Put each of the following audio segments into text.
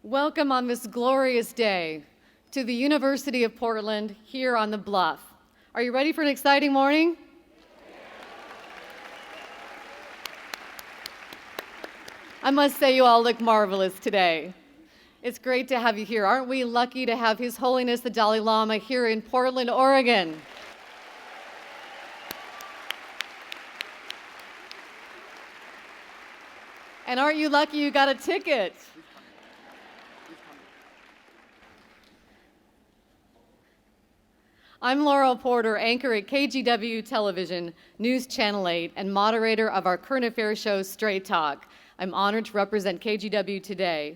Welcome on this glorious day to the University of Portland here on the Bluff. Are you ready for an exciting morning? I must say you all look marvelous today. It's great to have you here. Aren't we lucky to have His Holiness the Dalai Lama here in Portland, Oregon? And aren't you lucky you got a ticket? I'm Laurel Porter, anchor at KGW Television, News Channel 8, and moderator of our current affairs show, Straight Talk. I'm honored to represent KGW today.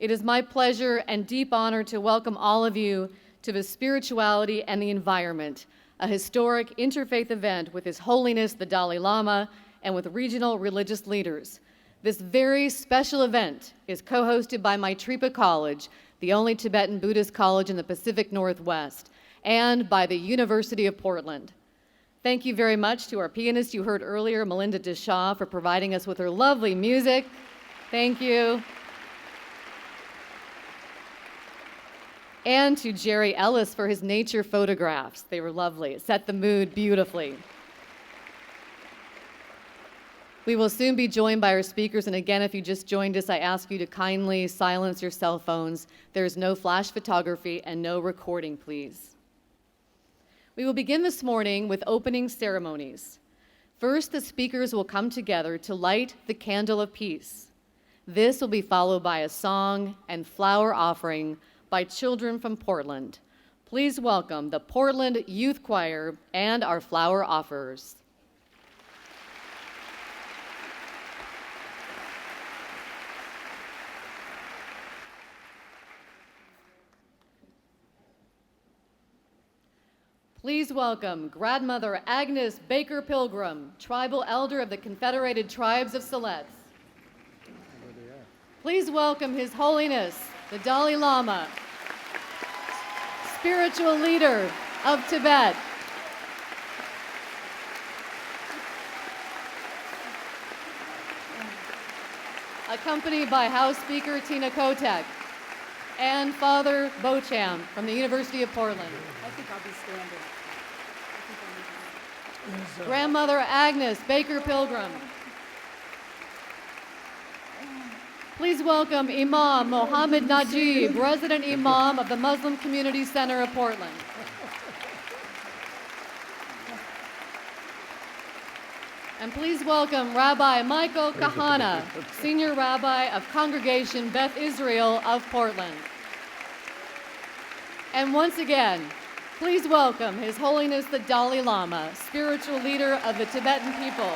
It is my pleasure and deep honor to welcome all of you to the Spirituality and the Environment, a historic interfaith event with His Holiness the Dalai Lama and with regional religious leaders. This very special event is co-hosted by Maitripa College, the only Tibetan Buddhist college in the Pacific Northwest, and by the University of Portland. Thank you very much to our pianist you heard earlier, Melinda Deshaw, for providing us with her lovely music. Thank you. And to Jerry Ellis for his nature photographs. They were lovely. It set the mood beautifully. We will soon be joined by our speakers, and again, if you just joined us, I ask you to kindly silence your cell phones. There is no flash photography and no recording, please. We will begin this morning with opening ceremonies. First, the speakers will come together to light the candle of peace. This will be followed by a song and flower offering by children from Portland. Please welcome the Portland Youth Choir and our flower offerers. Please welcome Grandmother Agnes Baker Pilgrim, Tribal Elder of the Confederated Tribes of Siletz. Please welcome His Holiness, the Dalai Lama, Spiritual Leader of Tibet. Accompanied by House Speaker Tina Kotek and Father Bocham from the University of Portland. I think I'll be standing. Grandmother Agnes Baker Pilgrim. Please welcome Imam Mohammed Najib, Resident Imam of the Muslim Community Center of Portland. And please welcome Rabbi Michael Kahana, Senior Rabbi of Congregation Beth Israel of Portland. And once again, please welcome His Holiness the Dalai Lama, spiritual leader of the Tibetan people.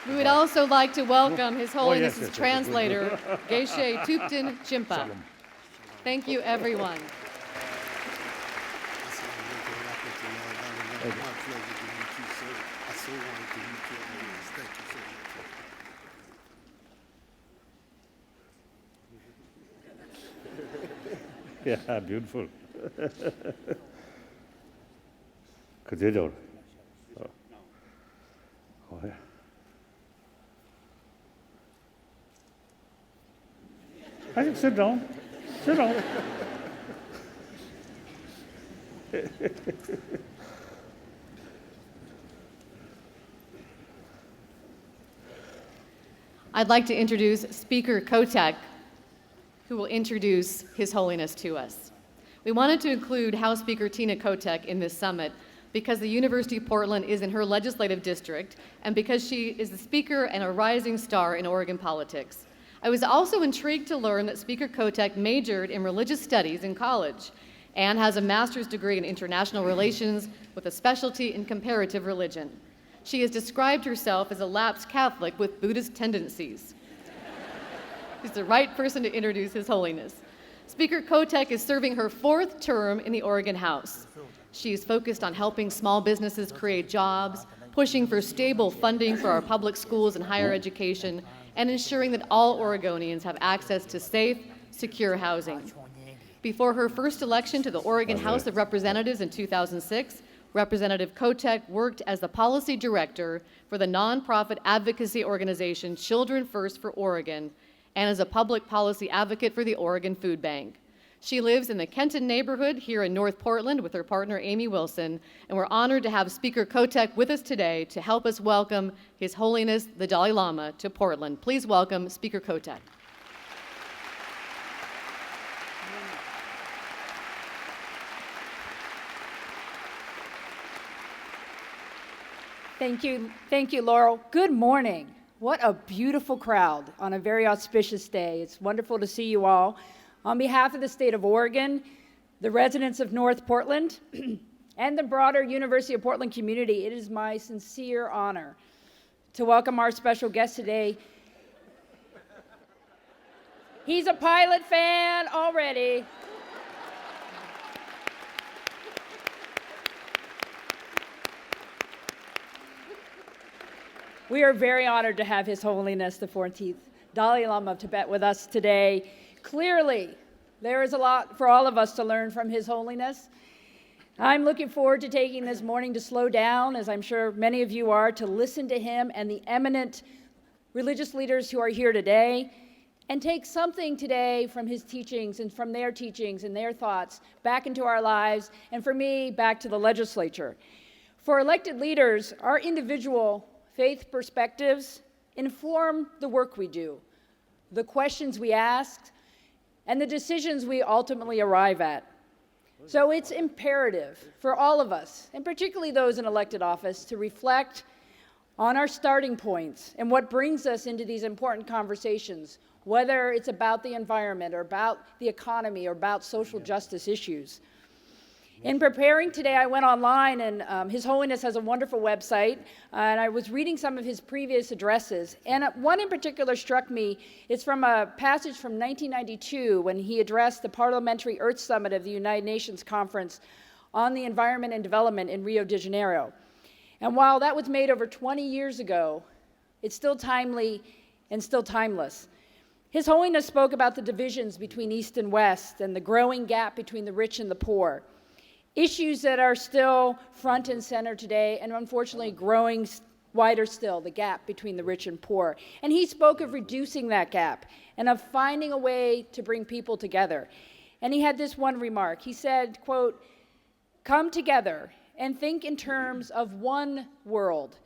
We would also like to welcome His Holiness's translator, Geshe Tupten Chimpa. Thank you, everyone. Yeah, beautiful. 그대로. yeah. I think sit down. Sit down. I'd like to introduce Speaker Kotek, who will introduce His Holiness to us. We wanted to include House Speaker Tina Kotek in this summit because the University of Portland is in her legislative district and because she is the speaker and a rising star in Oregon politics. I was also intrigued to learn that Speaker Kotek majored in religious studies in college and has a master's degree in international relations with a specialty in comparative religion. She has described herself as a lapsed Catholic with Buddhist tendencies. She's the right person to introduce His Holiness. Speaker Kotek is serving her 4th term in the Oregon House. She is focused on helping small businesses create jobs, pushing for stable funding for our public schools and higher education, and ensuring that all Oregonians have access to safe, secure housing. Before her first election to the Oregon House of Representatives in 2006, Representative Kotek worked as the policy director for the nonprofit advocacy organization Children First for Oregon and as a public policy advocate for the Oregon Food Bank. She lives in the Kenton neighborhood here in North Portland with her partner Amy Wilson, and we're honored to have Speaker Kotek with us today to help us welcome His Holiness the Dalai Lama to Portland. Please welcome Speaker Kotek. Thank you, Laurel. Good morning. What a beautiful crowd on a very auspicious day. It's wonderful to see you all. On behalf of the state of Oregon, the residents of North Portland, and the broader University of Portland community, it is my sincere honor to welcome our special guest today. He's a pilot fan already. We are very honored to have His Holiness the 14th Dalai Lama of Tibet with us today. Clearly, there is a lot for all of us to learn from His Holiness. I'm looking forward to taking this morning to slow down, as I'm sure many of you are, to listen to him and the eminent religious leaders who are here today, and take something today from his teachings and from their teachings and their thoughts back into our lives, and for me, back to the legislature. For elected leaders, our individual faith perspectives inform the work we do, the questions we ask, and the decisions we ultimately arrive at. So it's imperative for all of us, and particularly those in elected office, to reflect on our starting points and what brings us into these important conversations, whether it's about the environment or about the economy or about social justice issues. In preparing today, I went online, and His Holiness has a wonderful website, and I was reading some of his previous addresses, and one in particular struck me. It's from a passage from 1992 when he addressed the Parliamentary Earth Summit of the United Nations Conference on the Environment and Development in Rio de Janeiro. And while that was made over 20 years ago, it's still timely and still timeless. His Holiness spoke about the divisions between East and West and the growing gap between the rich and the poor. Issues that are still front and center today, and unfortunately growing wider still, the gap between the rich and poor. And he spoke of reducing that gap and of finding a way to bring people together. And he had this one remark. He said, quote, "Come together and think in terms of one world.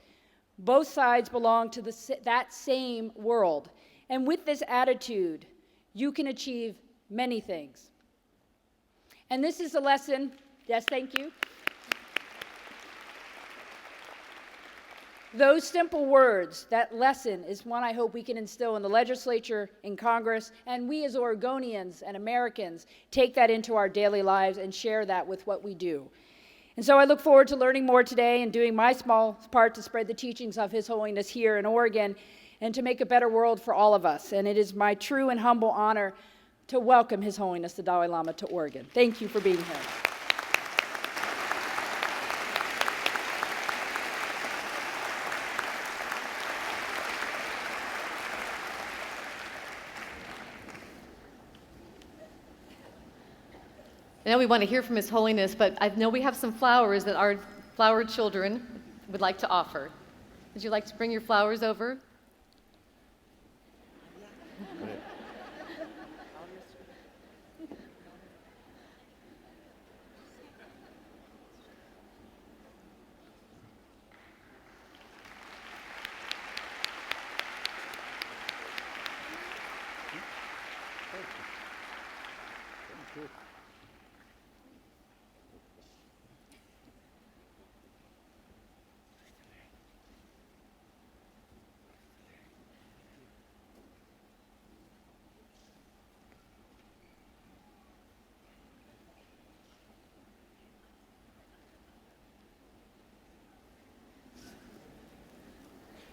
Both sides belong to that same world. And with this attitude, you can achieve many things." And this is a lesson. Yes, thank you. Those simple words, that lesson, is one I hope we can instill in the legislature, in Congress, and we as Oregonians and Americans take that into our daily lives and share that with what we do. And so I look forward to learning more today and doing my small part to spread the teachings of His Holiness here in Oregon and to make a better world for all of us. And it is my true and humble honor to welcome His Holiness the Dalai Lama to Oregon. Thank you for being here. I know we want to hear from His Holiness, but I know we have some flowers that our flower children would like to offer. Would you like to bring your flowers over?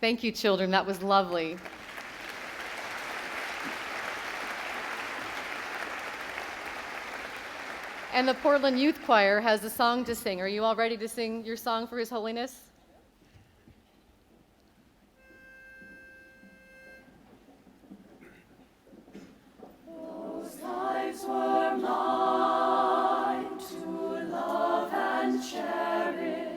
Thank you, children. That was lovely. And the Portland Youth Choir has a song to sing. Are you all ready to sing your song for His Holiness? Those lives were mine to love and cherish.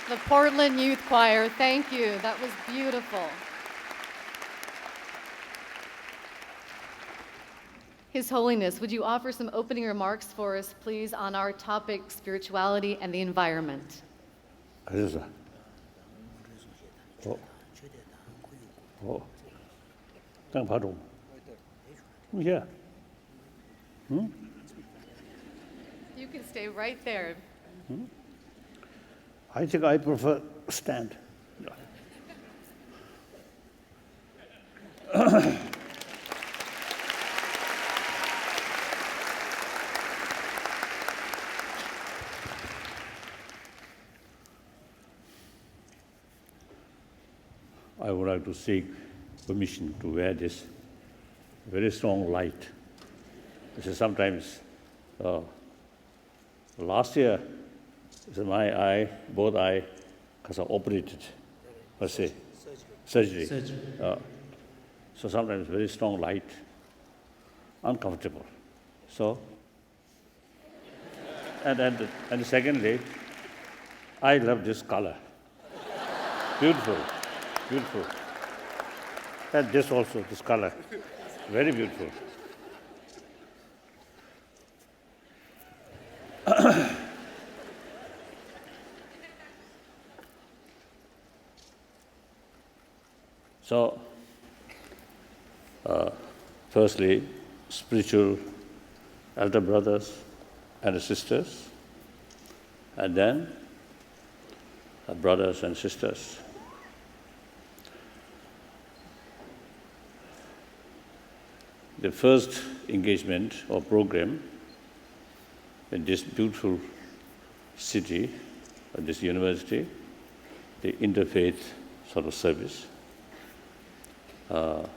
The Portland Youth Choir, thank you. That was beautiful. His Holiness, would you offer some opening remarks for us, please, on our topic, spirituality and the environment? 그래서 땅 바로 yeah. You can stay right there. I think I prefer stand. I would like to seek permission to wear this very strong light. So sometimes, last year, my eye, both eye, because I operated, let's say, surgery. So sometimes very strong light, uncomfortable. So, and secondly, I love this color. Beautiful, beautiful. And this also, this color, very beautiful. So, firstly, spiritual elder brothers and sisters, and then brothers and sisters. The first engagement or program in this beautiful city, this university, the interfaith sort of service, I'm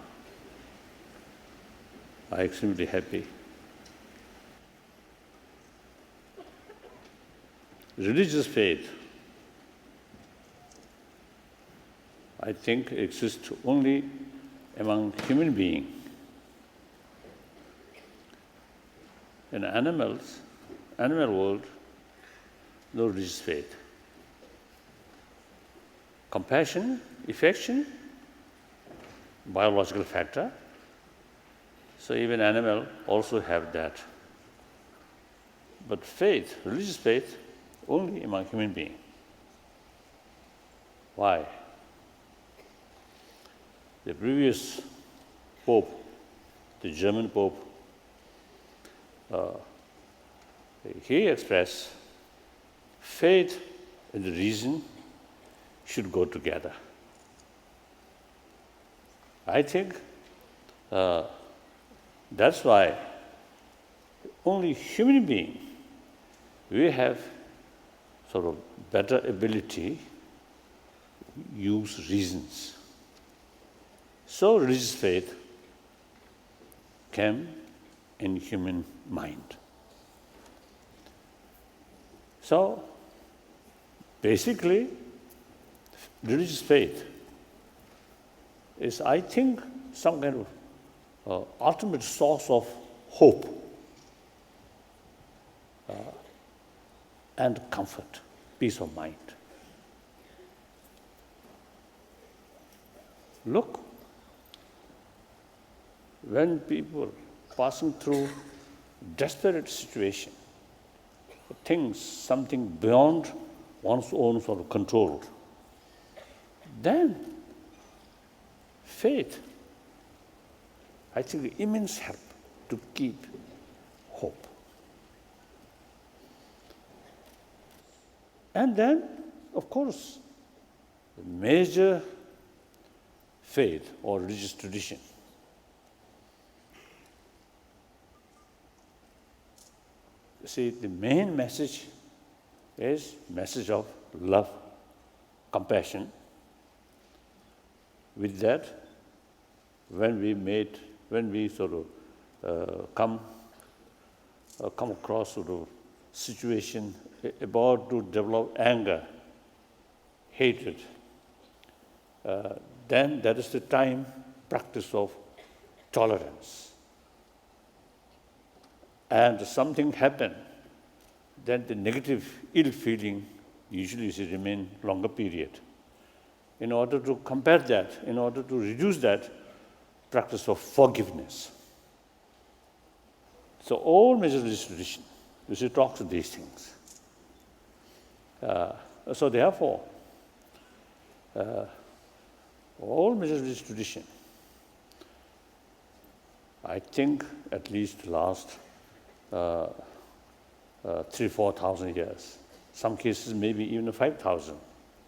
extremely happy. Religious faith, I think, exists only among human beings. In animal world, no religious faith. Compassion, affection, biological factor. So even animal also have that. But faith, religious faith, only among human beings. Why? The previous Pope, the German Pope, he expressed faith and reason should go together. I think that's why only human beings, we have sort of better ability to use reasons. So religious faith came in human mind. So basically, religious faith is, I think, some kind of ultimate source of hope and comfort, peace of mind. Look, when people passing through desperate situation, things, something beyond one's own sort of control, then faith, I think, immense help to keep hope. And then, of course, the major faith or religious tradition, see, the main message is message of love, compassion. With that, when we sort of come across sort of situation about to develop anger, hatred, then that is the time practice of tolerance. And something happened, then the negative ill feeling usually remain longer period. In order to combat that, in order to reduce that, practice of forgiveness. So all major religious tradition, talks to these things. So therefore, all major religious tradition, I think at least last 3,000-4,000 years. Some cases maybe even 5,000,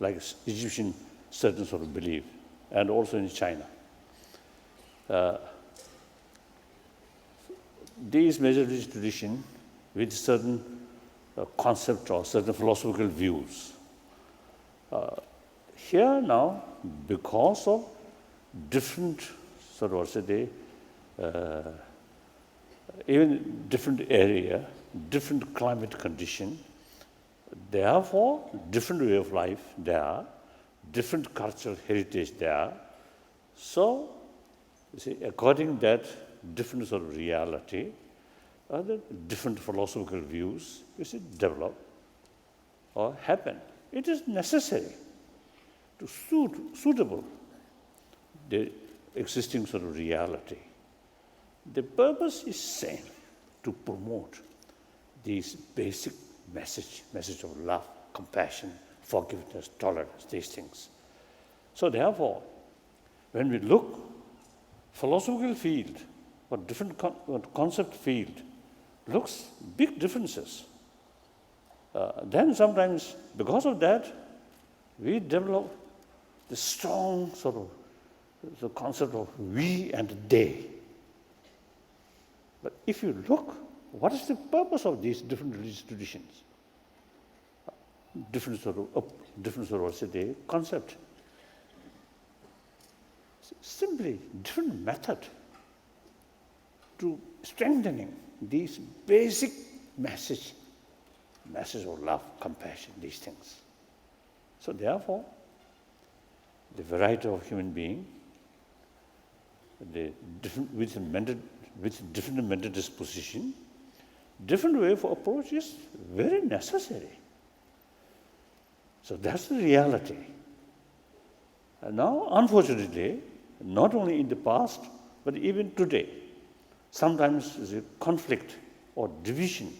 like Egyptian certain sort of belief, and also in China. These major religious tradition with certain concept or certain philosophical views. Here now, because of different sort of even different area, different climate condition, therefore different way of life there, different cultural heritage there. So, you see, according to that different sort of reality, other different philosophical views, you see, develop or happen. It is necessary to suitable the existing sort of reality. The purpose is same, to promote these basic message of love, compassion, forgiveness, tolerance, these things. So therefore, when we look philosophical field or different concept field, looks big differences. Then sometimes, because of that, we develop the strong sort of the concept of we and they. But if you look, what is the purpose of these different religious traditions? Different sort of concept. Simply different method to strengthening these basic message of love, compassion, these things. So therefore, the variety of human being, with different mental disposition, different way of approach is very necessary. So that's the reality. And now, unfortunately, not only in the past, but even today, sometimes there's a conflict or division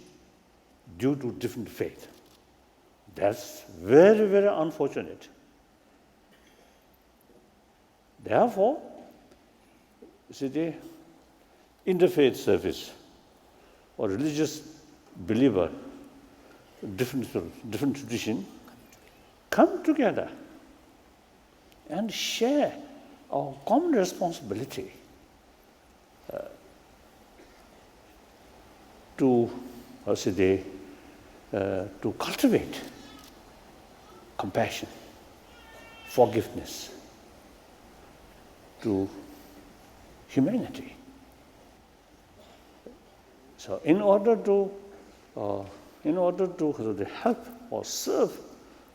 due to different faith. That's very, very unfortunate. Therefore, see, the interfaith service or religious believer, different tradition, come together and share our common responsibility to cultivate compassion, forgiveness, to humanity. So, in order to help or serve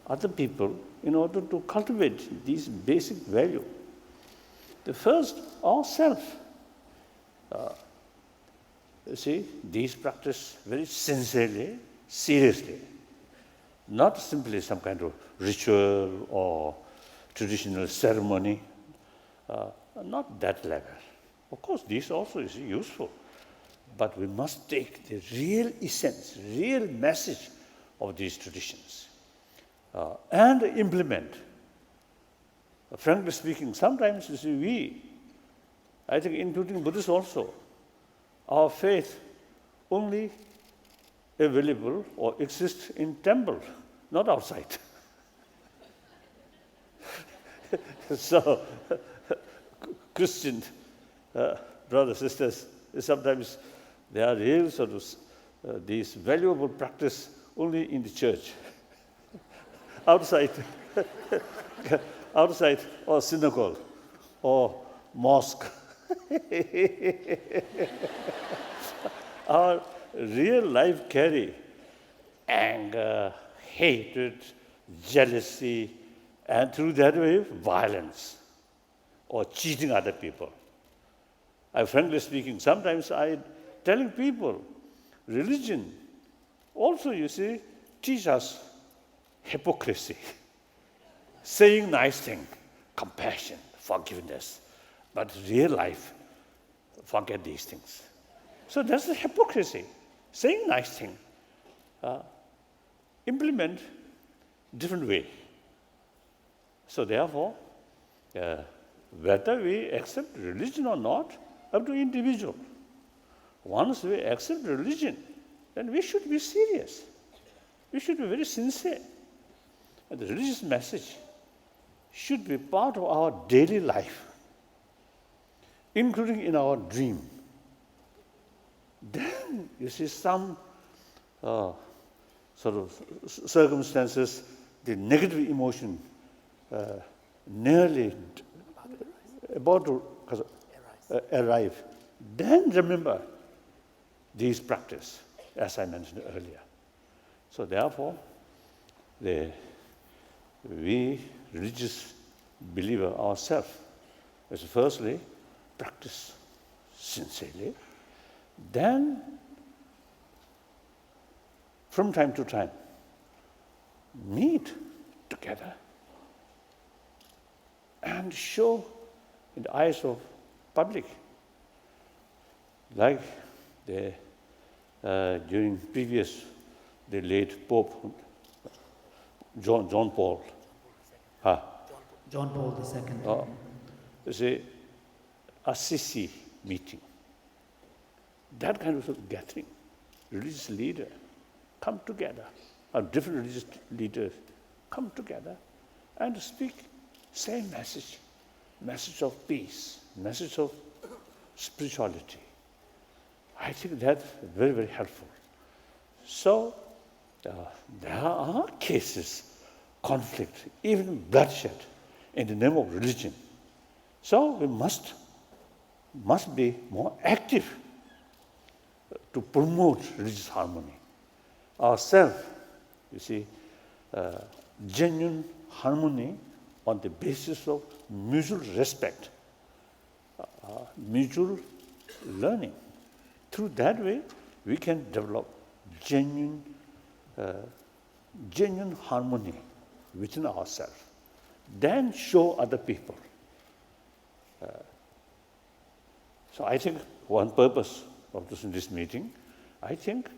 other people, in order to cultivate these basic values, the first ourselves. These practice very sincerely, seriously, not simply some kind of ritual or traditional ceremony, not that level. Of course, this also is useful, but we must take the real essence, real message of these traditions and implement. Frankly speaking, sometimes I think including Buddhists also, our faith only available or exists in temple, not outside. So, Christian brothers, sisters, sometimes they are real sort of these valuable practice only in the church. Outside or synagogue or mosque. Our real life carry anger, hatred, jealousy, and through that way, violence or cheating other people. Frankly speaking, sometimes I telling people, religion also, teach us hypocrisy. Saying nice thing, compassion, forgiveness, but real life, forget these things. So that's the hypocrisy. Saying nice thing, implement different way. So therefore, whether we accept religion or not, up to individual. Once we accept religion, then we should be serious. We should be very sincere. And the religious message should be part of our daily life, including in our dream. Then you see some sort of circumstances, the negative emotion nearly about to arrive. Then remember these practice, as I mentioned earlier. So therefore, we religious believer ourselves, is firstly practice sincerely, then from time to time meet together and show in the eyes of public, like during previous, the late Pope John Paul. John Paul II. The Assisi meeting. That kind of gathering, religious leader come together, or different religious leaders come together and speak same message of peace, message of spirituality. I think that's very, very helpful. So there are cases, conflict, even bloodshed in the name of religion. So we must be more active to promote religious harmony. Ourselves, you see, genuine harmony on the basis of mutual respect, mutual learning. Through that way, we can develop genuine harmony within ourselves. Then show other people. So I think one purpose of this meeting, I think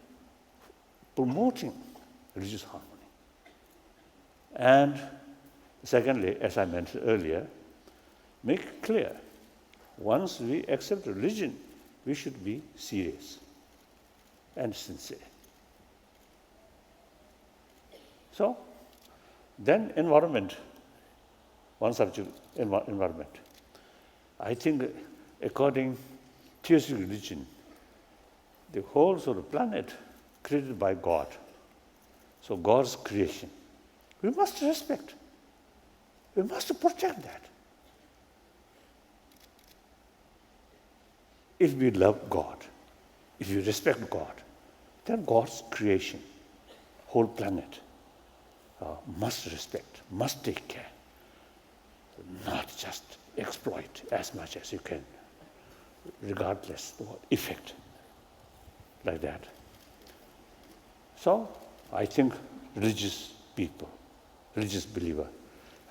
promoting religious harmony. And secondly, as I mentioned earlier, make clear, once we accept religion, we should be serious and sincere. So, then environment, one subject, environment. I think according to theistic religion, the whole sort of planet created by God, so God's creation, we must respect. We must protect that. If we love God, if we respect God, then God's creation, whole planet, must respect, must take care, not just exploit as much as you can, regardless of effect, like that. So I think religious people, religious believer,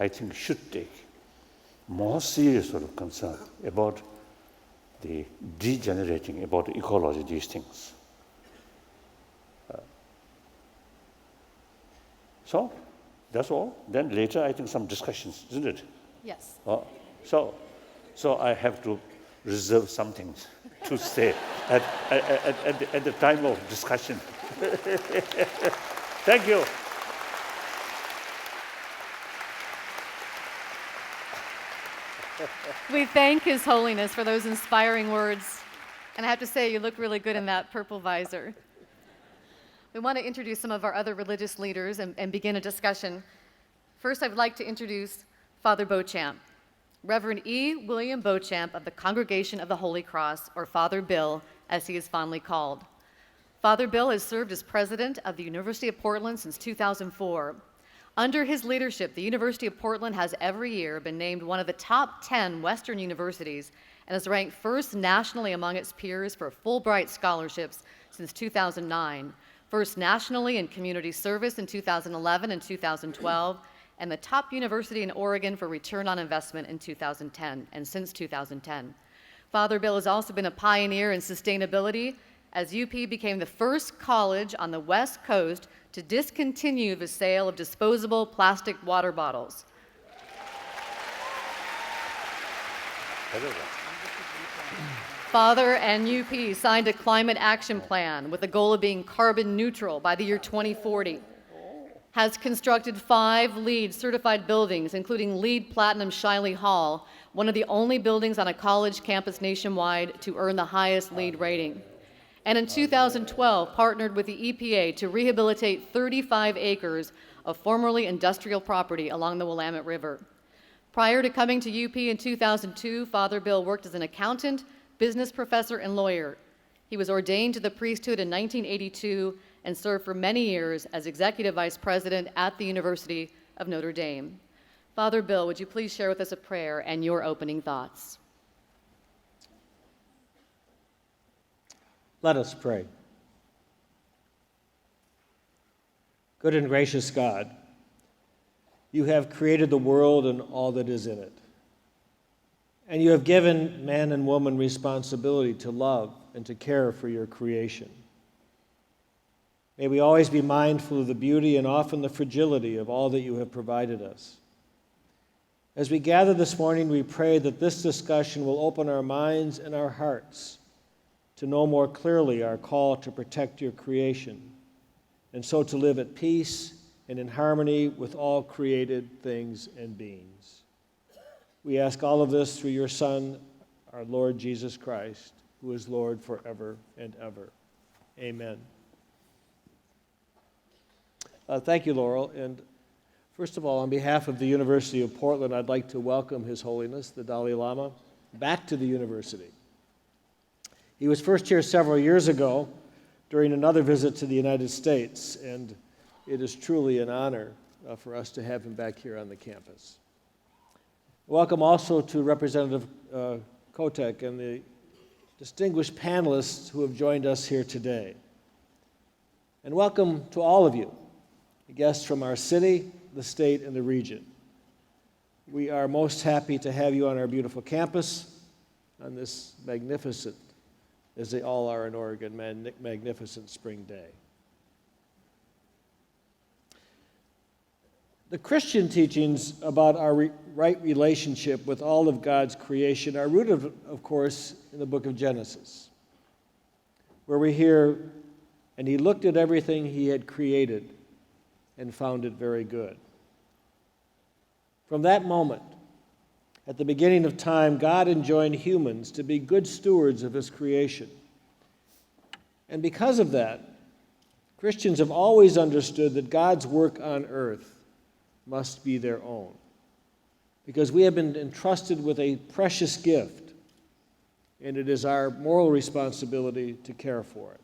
I think should take more serious sort of concern about the degenerating, about ecology, these things. So that's all. Then later, I think some discussions, isn't it? Yes. So I have to reserve some things to say at the time of discussion. Thank you. We thank His Holiness for those inspiring words. And I have to say, you look really good in that purple visor. We want to introduce some of our other religious leaders and begin a discussion. First, I'd like to introduce Father Beauchamp, Reverend E. William Beauchamp of the Congregation of the Holy Cross, or Father Bill, as he is fondly called. Father Bill has served as president of the University of Portland since 2004. Under his leadership, the University of Portland has every year been named one of the top 10 Western universities and is ranked first nationally among its peers for Fulbright scholarships since 2009. first nationally in community service in 2011 and 2012, and the top university in Oregon for return on investment in 2010, and since 2010. Father Bill has also been a pioneer in sustainability, as UP became the first college on the West Coast to discontinue the sale of disposable plastic water bottles. Father and UP signed a climate action plan with the goal of being carbon neutral by the year 2040. Has constructed 5 LEED certified buildings, including LEED Platinum Shiley Hall, one of the only buildings on a college campus nationwide to earn the highest LEED rating. And in 2012, partnered with the EPA to rehabilitate 35 acres of formerly industrial property along the Willamette River. Prior to coming to UP in 2002, Father Bill worked as an accountant, business professor, and lawyer. He was ordained to the priesthood in 1982 and served for many years as executive vice president at the University of Notre Dame. Father Bill, would you please share with us a prayer and your opening thoughts? Let us pray. Good and gracious God, you have created the world and all that is in it. And you have given man and woman responsibility to love and to care for your creation. May we always be mindful of the beauty and often the fragility of all that you have provided us. As we gather this morning, we pray that this discussion will open our minds and our hearts to know more clearly our call to protect your creation, and so to live at peace and in harmony with all created things and beings. We ask all of this through your Son, our Lord Jesus Christ, who is Lord forever and ever. Amen. Thank you, Laurel. And first of all, on behalf of the University of Portland, I'd like to welcome His Holiness, the Dalai Lama, back to the university. He was first here several years ago during another visit to the United States, and it is truly an honor for us to have him back here on the campus. Welcome also to Representative Kotek and the distinguished panelists who have joined us here today. And welcome to all of you, guests from our city, the state, and the region. We are most happy to have you on our beautiful campus on this magnificent, as they all are in Oregon, magnificent spring day. The Christian teachings about our right relationship with all of God's creation are rooted, of course, in the book of Genesis, where we hear, "And he looked at everything he had created and found it very good." From that moment, at the beginning of time, God enjoined humans to be good stewards of his creation. And because of that, Christians have always understood that God's work on earth must be their own, because we have been entrusted with a precious gift, and it is our moral responsibility to care for it.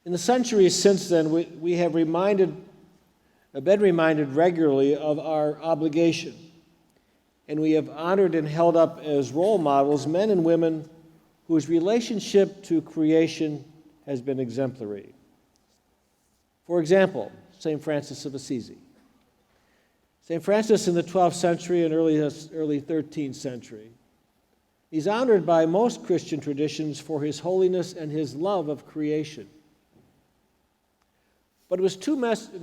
In the centuries since then, we have been reminded regularly of our obligation, and we have honored and held up as role models men and women whose relationship to creation has been exemplary. For example, St. Francis of Assisi. St. Francis in the 12th century and early 13th century. He's honored by most Christian traditions for his holiness and his love of creation. But it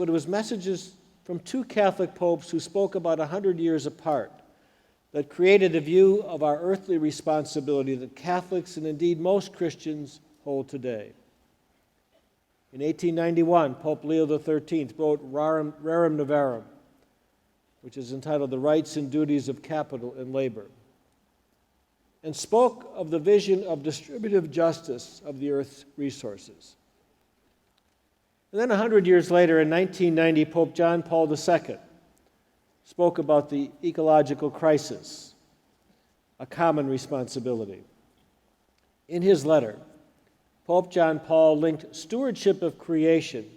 was messages from 2 Catholic popes who spoke about 100 years apart that created a view of our earthly responsibility that Catholics and indeed most Christians hold today. In 1891, Pope Leo XIII wrote Rerum Novarum, which is entitled The Rights and Duties of Capital and Labor, and spoke of the vision of distributive justice of the earth's resources. And then 100 years later, in 1990, Pope John Paul II spoke about the ecological crisis, a common responsibility. In his letter, Pope John Paul linked stewardship of creation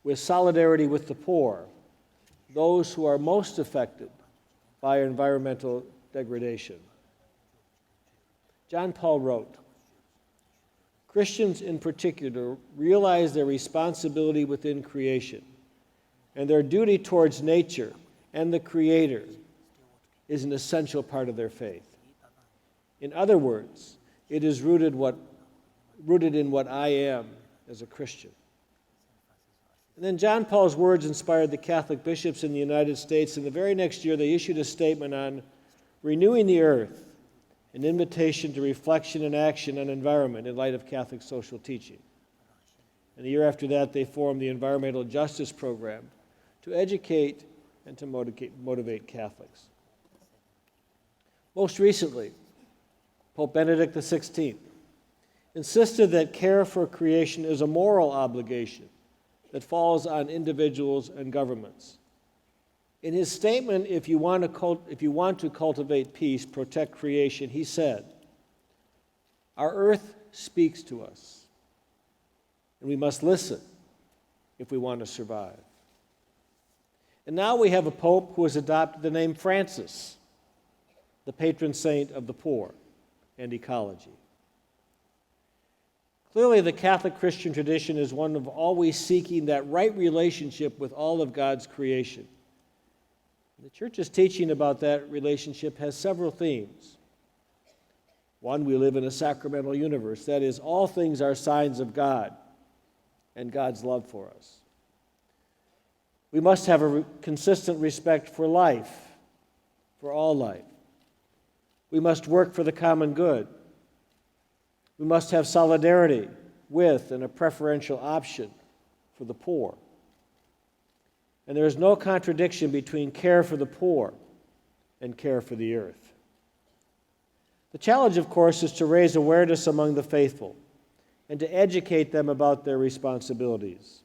with solidarity with the poor, those who are most affected by environmental degradation. John Paul wrote, Christians in particular realize their responsibility within creation, and their duty towards nature and the Creator is an essential part of their faith. In other words, it is rooted in what I am as a Christian. And then John Paul's words inspired the Catholic bishops in the United States, and the very next year they issued a statement on renewing the earth, an invitation to reflection and action on environment in light of Catholic social teaching. And the year after that, they formed the Environmental Justice Program to educate and to motivate Catholics. Most recently, Pope Benedict XVI insisted that care for creation is a moral obligation that falls on individuals and governments. In his statement, if you want to cultivate peace, protect creation, he said, "Our earth speaks to us, and we must listen if we want to survive." And now we have a pope who has adopted the name Francis, the patron saint of the poor and ecology. Clearly, the Catholic Christian tradition is one of always seeking that right relationship with all of God's creation. The Church's teaching about that relationship has several themes. One, we live in a sacramental universe. That is, all things are signs of God and God's love for us. We must have a consistent respect for life, for all life. We must work for the common good. We must have solidarity with and a preferential option for the poor. And there is no contradiction between care for the poor and care for the earth. The challenge, of course, is to raise awareness among the faithful and to educate them about their responsibilities.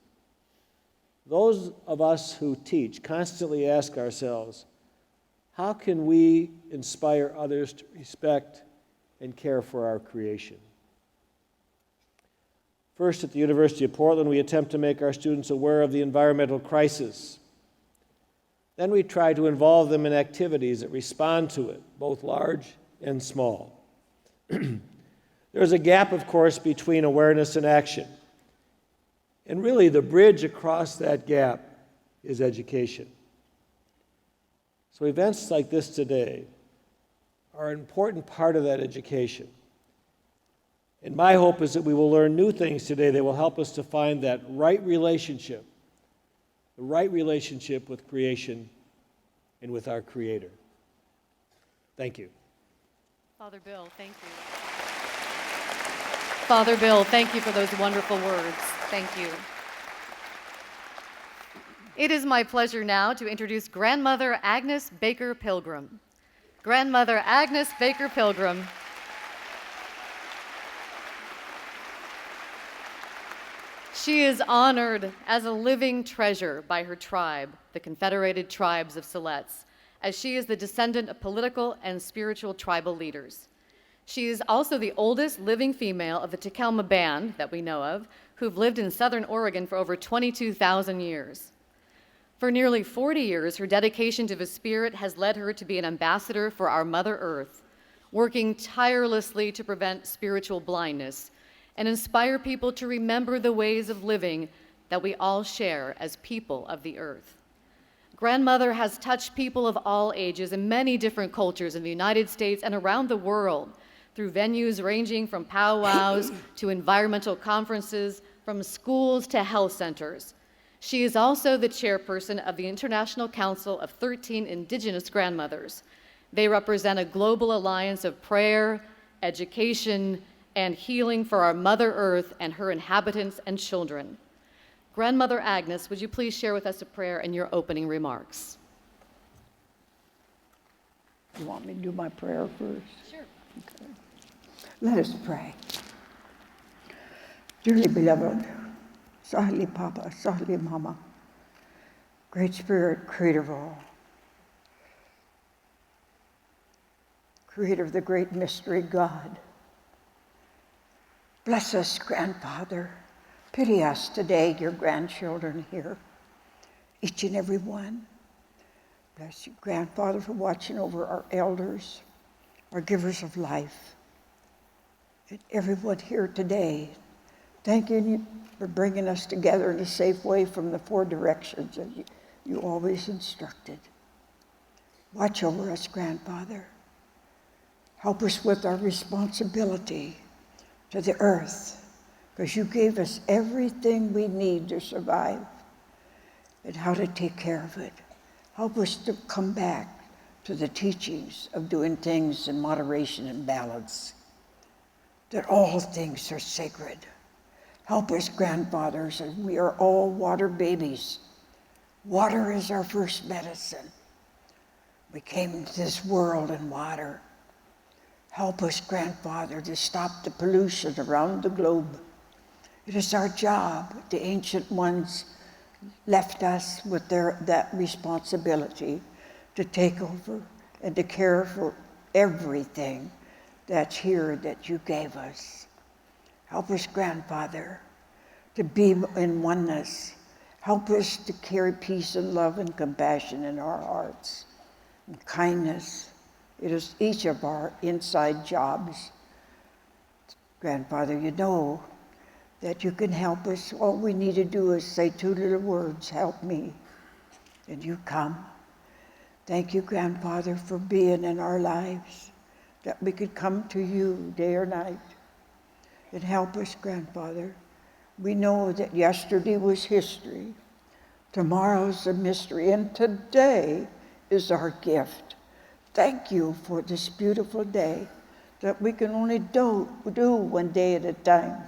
Those of us who teach constantly ask ourselves, how can we inspire others to respect and care for our creation? First, at the University of Portland, we attempt to make our students aware of the environmental crisis. Then we try to involve them in activities that respond to it, both large and small. There's a gap, of course, between awareness and action. And really, the bridge across that gap is education. So events like this today are an important part of that education. And my hope is that we will learn new things today that will help us to find that right relationship, the right relationship with creation and with our Creator. Thank you. Father Bill, thank you. Father Bill, thank you for those wonderful words. Thank you. It is my pleasure now to introduce Grandmother Agnes Baker Pilgrim. Grandmother Agnes Baker Pilgrim. She is honored as a living treasure by her tribe, the Confederated Tribes of Siletz, as she is the descendant of political and spiritual tribal leaders. She is also the oldest living female of the Takelma band that we know of, who've lived in southern Oregon for over 22,000 years. For nearly 40 years, her dedication to the Spirit has led her to be an ambassador for our Mother Earth, working tirelessly to prevent spiritual blindness and inspire people to remember the ways of living that we all share as people of the earth. Grandmother has touched people of all ages in many different cultures in the United States and around the world through venues ranging from powwows to environmental conferences, from schools to health centers. She is also the chairperson of the International Council of 13 Indigenous Grandmothers. They represent a global alliance of prayer, education, and healing for our Mother Earth and her inhabitants and children. Grandmother Agnes, would you please share with us a prayer and your opening remarks? You want me to do my prayer first? Sure. Okay. Let us pray. Dearly beloved, Sahli Papa, Sahli Mama, Great Spirit, Creator of all, Creator of the great mystery, God, bless us, Grandfather. Pity us today, your grandchildren here, each and every one. Bless you, Grandfather, for watching over our elders, our givers of life, and everyone here today Thank you for bringing us together in a safe way from the 4 directions that you always instructed. Watch over us, Grandfather. Help us with our responsibility to the earth, because you gave us everything we need to survive and how to take care of it. Help us to come back to the teachings of doing things in moderation and balance, that all things are sacred. Help us, grandfathers, as we are all water babies. Water is our first medicine. We came into this world in water. Help us, grandfather, to stop the pollution around the globe. It is our job. The ancient ones left us with that responsibility to take over and to care for everything that's here that you gave us. Help us, grandfather, to be in oneness. Help us to carry peace and love and compassion in our hearts and kindness. It is each of our inside jobs. Grandfather, you know that you can help us. All we need to do is say 2 little words, help me, and you come. Thank you, grandfather, for being in our lives, that we could come to you day or night. And help us, grandfather. We know that yesterday was history, tomorrow's a mystery, and today is our gift. Thank you for this beautiful day that we can only do one day at a time.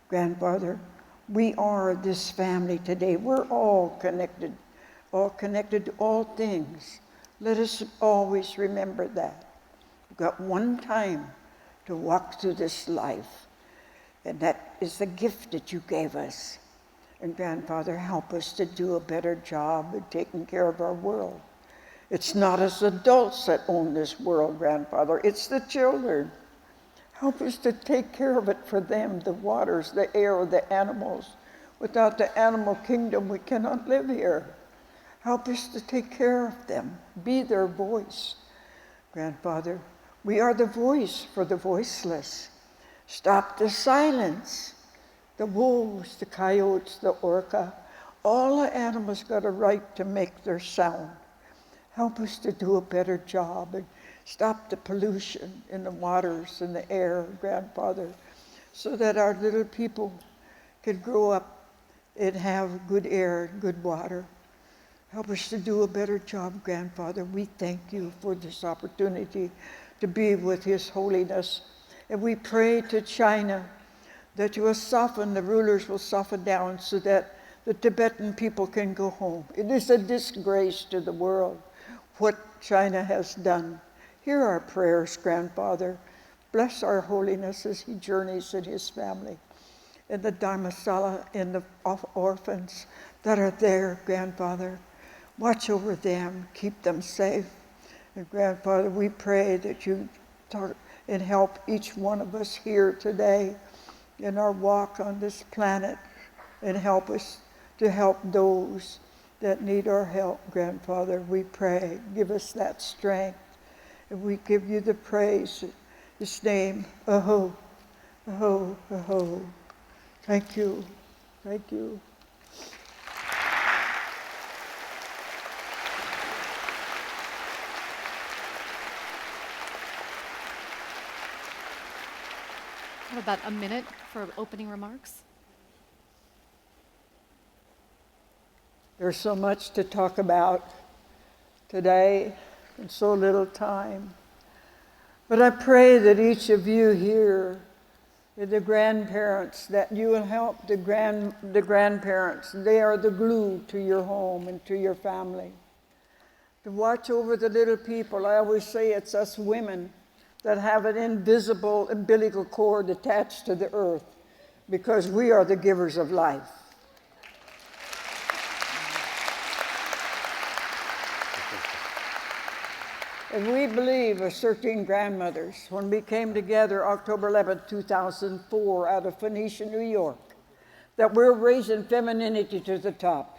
Grandfather, we are this family today. We're all connected to all things. Let us always remember that. We've got one time to walk through this life, and that is the gift that you gave us. And grandfather, help us to do a better job of taking care of our world. It's not us adults that own this world, grandfather. It's the children. Help us to take care of it for them, the waters, the air, the animals. Without the animal kingdom, we cannot live here. Help us to take care of them, be their voice. Grandfather, we are the voice for the voiceless. Stop the silence. The wolves, the coyotes, the orca, all the animals got a right to make their sound. Help us to do a better job and stop the pollution in the waters and the air, grandfather, so that our little people can grow up and have good air and good water. Help us to do a better job, grandfather. We thank you for this opportunity to be with His Holiness. And we pray to China that you will soften, the rulers will soften down so that the Tibetan people can go home. It is a disgrace to the world what China has done. Hear our prayers, grandfather. Bless our Holiness as he journeys in his family, and the Dharmasala and the orphans that are there, grandfather. Watch over them, keep them safe. And grandfather, we pray that you talk and help each one of us here today in our walk on this planet, and help us to help those that need our help, grandfather. We pray, give us that strength. And we give you the praise in His name. Aho, aho, aho. Thank you, thank you. I have about a minute for opening remarks. There's so much to talk about today and so little time. But I pray that each of you here, the grandparents, that you will help the grandparents. They are the glue to your home and to your family. To watch over the little people. I always say it's us women that have an invisible umbilical cord attached to the earth, because we are the givers of life. And we believe, as 13 grandmothers, when we came together October 11, 2004, out of Phoenicia, New York, that we're raising femininity to the top.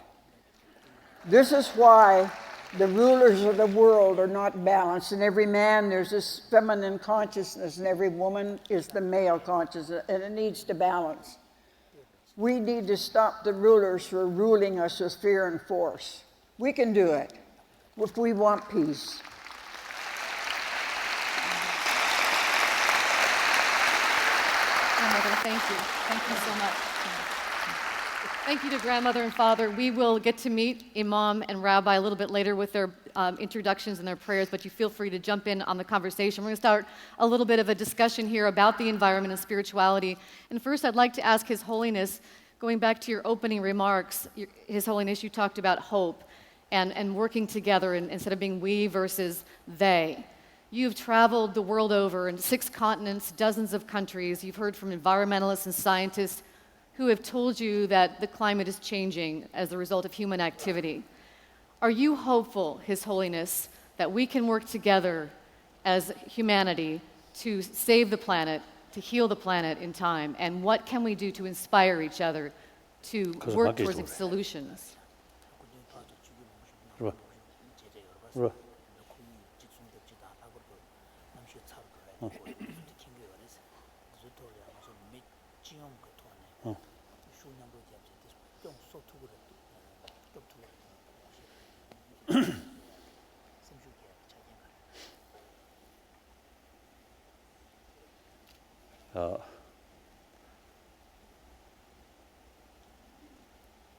This is why the rulers of the world are not balanced. In every man, there's this feminine consciousness, and every woman is the male consciousness, and it needs to balance. We need to stop the rulers from ruling us with fear and force. We can do it if we want peace. Grandmother, thank you. Thank you so much. Thank you to Grandmother and Father. We will get to meet Imam and Rabbi a little bit later with their introductions and their prayers, but you feel free to jump in on the conversation. We're going to start a little bit of a discussion here about the environment and spirituality. And first, I'd like to ask His Holiness, going back to your opening remarks, His Holiness, you talked about hope and working together instead of being we versus they. You've traveled the world over in 6 continents, dozens of countries. You've heard from environmentalists and scientists who have told you that the climate is changing as a result of human activity. Are you hopeful, His Holiness, that we can work together as humanity to save the planet, to heal the planet in time? And what can we do to inspire each other to work towards solutions?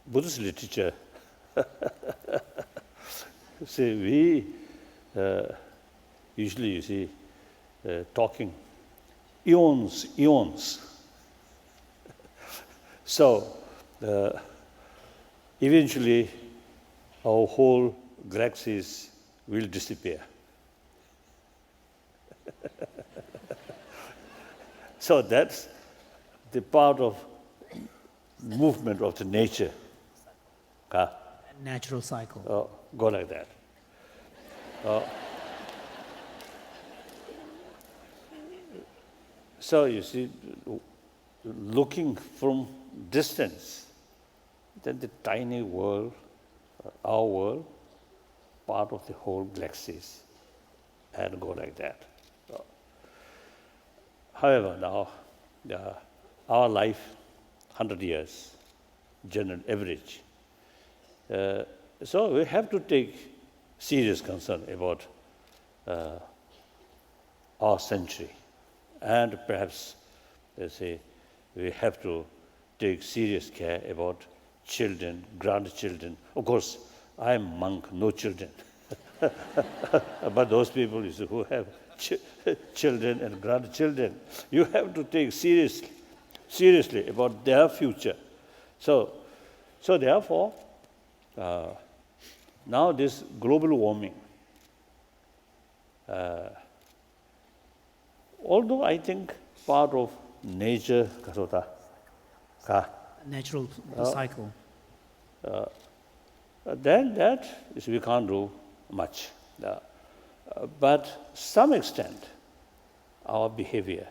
Buddhist literature, see, we usually, you see, talking eons. So, eventually, our whole galaxies will disappear. So that's the part of movement of the nature. Natural cycle. Go like that. So you see, looking from distance, then the tiny world, our world, part of the whole galaxies, and go like that. However, now, our life, 100 years, general average. So we have to take serious concern about our century. And perhaps, let's say, we have to take serious care about children, grandchildren. Of course, I am monk, no children. But those people who have children and grandchildren, you have to take seriously about their future. So therefore, now this global warming, although I think part of nature, Natural cycle. then that is we can't do much. But some extent, our behavior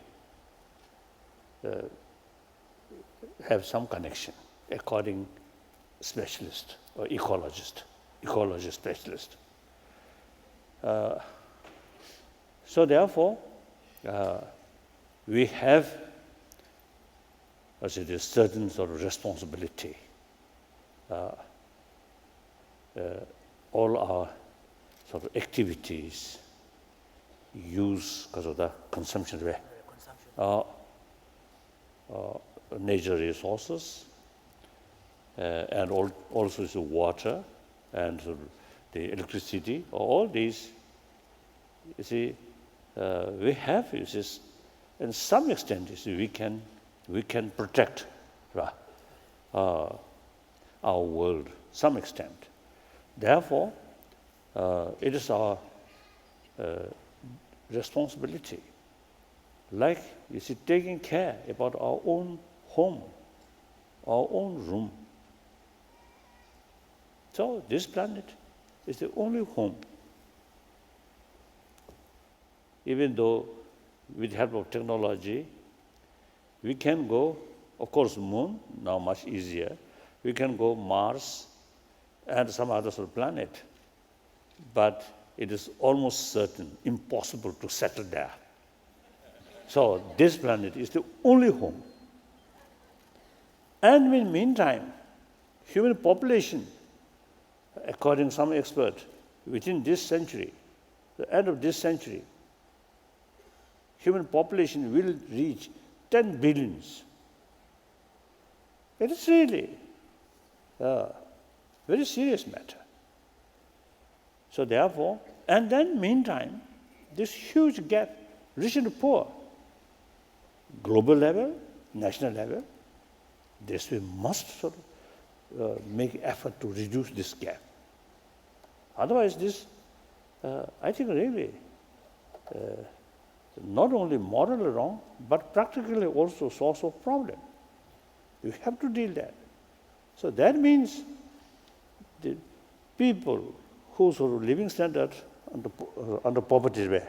have some connection, according specialist or ecology specialist. So therefore, we have, as it is, certain sort of responsibility. All our sort of activities use because of the consumption rate. Nature resources, and also the water and the electricity, all these, you see, we have uses, and some extent, you see, we can protect our world, some extent. Therefore, it is our responsibility, like, you see, taking care about our own home, our own room. So this planet is the only home. Even though with the help of technology, we can go, of course, moon, now much easier. We can go Mars and some other sort of planet. But it is almost certain, impossible to settle there. So this planet is the only home. And in the meantime, human population, according to some expert, within this century, the end of this century, human population will reach 10 billions. It is really a very serious matter. So therefore, and then meantime, this huge gap, rich and poor, global level, national level, this we must sort of make effort to reduce this gap. Otherwise, this, I think, really not only morally wrong, but practically also source of problem. You have to deal that. So that means the people whose sort of living standard under poverty,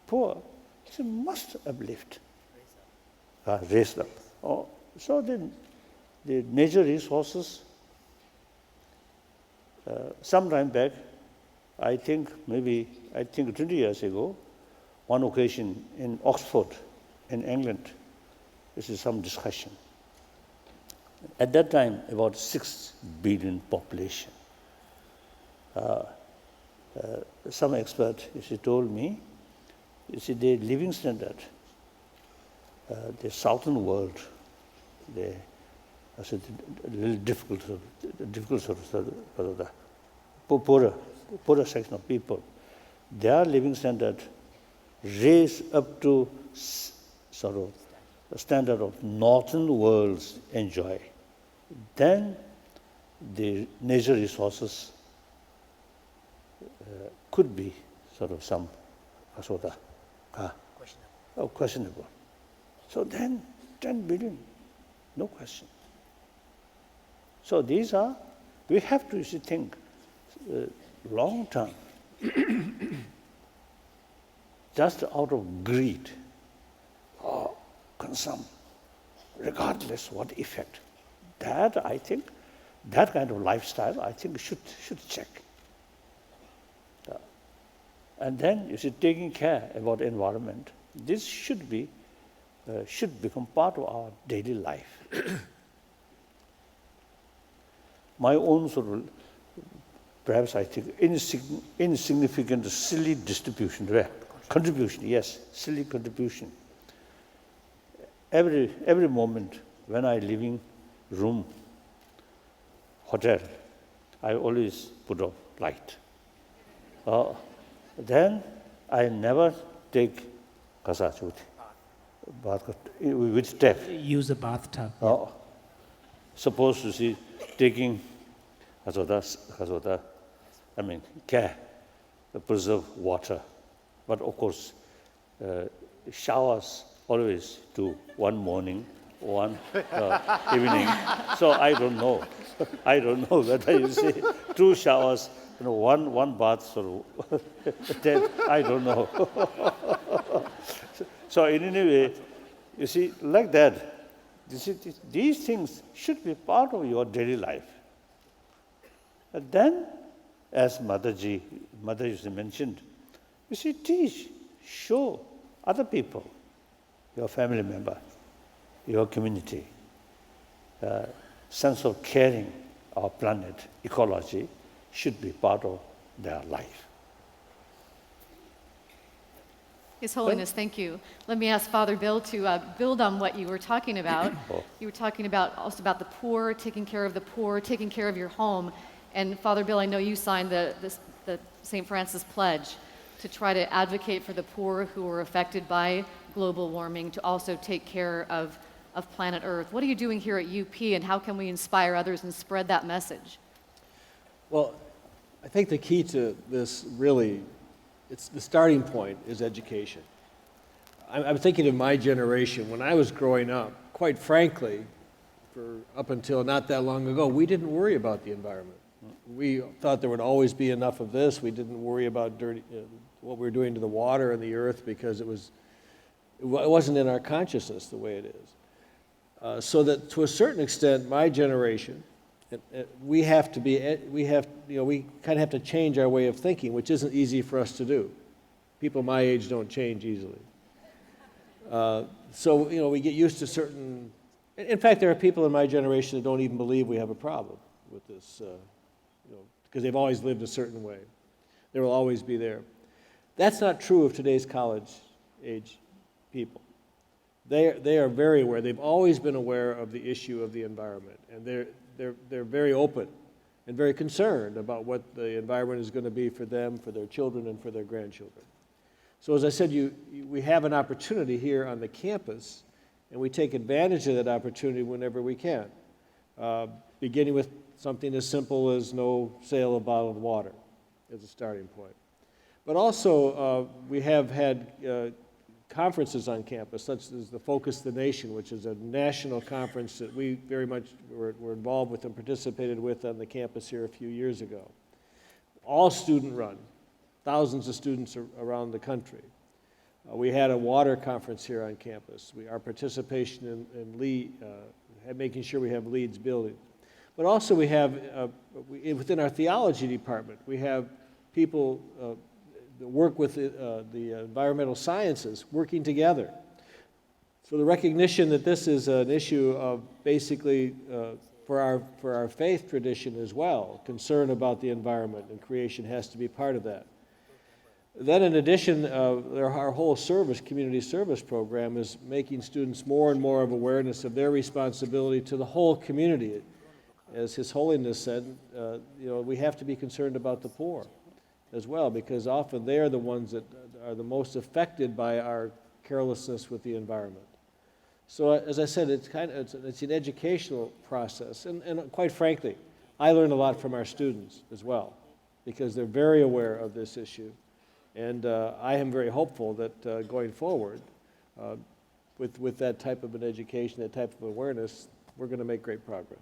poor, so must uplift, raise up. So the natural resources, some time back, I think 20 years ago, one occasion in Oxford, in England, this is some discussion. At that time, about 6 billion population. Some expert, told me, the living standard, the southern world, a little difficult for the poorer section of people, their living standard raised up to sort of the standard of northern worlds enjoy. Then the natural resources could be sort of some questionable. So then 10 billion, no question. So these are, we have to think long term, just out of greed or consume, regardless what effect. That, I think, that kind of lifestyle, I think, should check. And then, taking care about environment, this should become part of our daily life. My own sort of, perhaps I think, insignificant, silly contribution, yes, silly contribution. Every moment when I living room, hotel, I always put off light. Then I never take kasachuti, with tap. Use a bathtub. Supposed to see taking care, preserve water. But of course, showers always do one morning, one evening. So I don't know. I don't know whether you see 2 showers, one bath, so I don't know. So in any way, like that, these things should be part of your daily life. And then, as Mother mentioned, teach, show other people, your family member, your community, sense of caring our planet, ecology, should be part of their life. His Holiness, thank you. Let me ask Father Bill to build on what you were talking about. You were talking also about the poor, taking care of the poor, taking care of your home. And Father Bill, I know you signed the St. Francis Pledge to try to advocate for the poor who are affected by global warming, to also take care of planet Earth. What are you doing here at UP, and how can we inspire others and spread that message? Well, I think the key to this really, it's the starting point is education. I'm thinking of my generation. When I was growing up, quite frankly, up until not that long ago, we didn't worry about the environment. We thought there would always be enough of this. We didn't worry about what we were doing to the water and the earth, because it wasn't in our consciousness the way it is. So that to a certain extent, my generation, we kind of have to change our way of thinking, which isn't easy for us to do. People my age don't change easily. So we get used to certain In fact, there are people in my generation that don't even believe we have a problem with this, because they've always lived a certain way. They will always be there. That's not true of today's college-age people. They are very aware. They've always been aware of the issue of the environment, and they're very open and very concerned about what the environment is going to be for them, for their children, and for their grandchildren. So as I said, we have an opportunity here on the campus, and we take advantage of that opportunity whenever we can, beginning with something as simple as no sale of bottled water as a starting point. But also, we have had conferences on campus, such as the Focus the Nation, which is a national conference that we very much were involved with and participated with on the campus here a few years ago. All student-run, thousands of students around the country. We had a water conference here on campus. Our participation in LEED, making sure we have LEED's building. But also we have, within our theology department, we have people that work with the environmental sciences working together. So the recognition that this is an issue of basically for our faith tradition as well, concern about the environment and creation has to be part of that. Then in addition, our whole community service program is making students more and more of awareness of their responsibility to the whole community. As His Holiness said, we have to be concerned about the poor as well, because often they are the ones that are the most affected by our carelessness with the environment. So as I said, it's an educational process, and quite frankly, I learn a lot from our students as well, because they're very aware of this issue. And I am very hopeful that going forward, with that type of an education, that type of awareness, we're going to make great progress.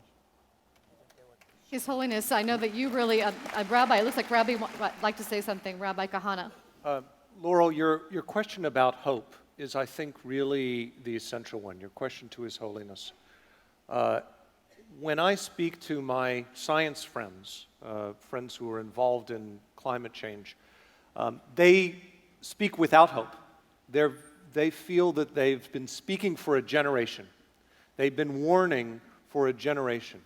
His Holiness, I know that you really, Rabbi, it looks like Rabbi would like to say something. Rabbi Kahana. Laurel, your question about hope is, I think, really the essential one, your question to His Holiness. When I speak to my science friends, friends who are involved in climate change, they speak without hope. They feel that they've been speaking for a generation. They've been warning for a generation.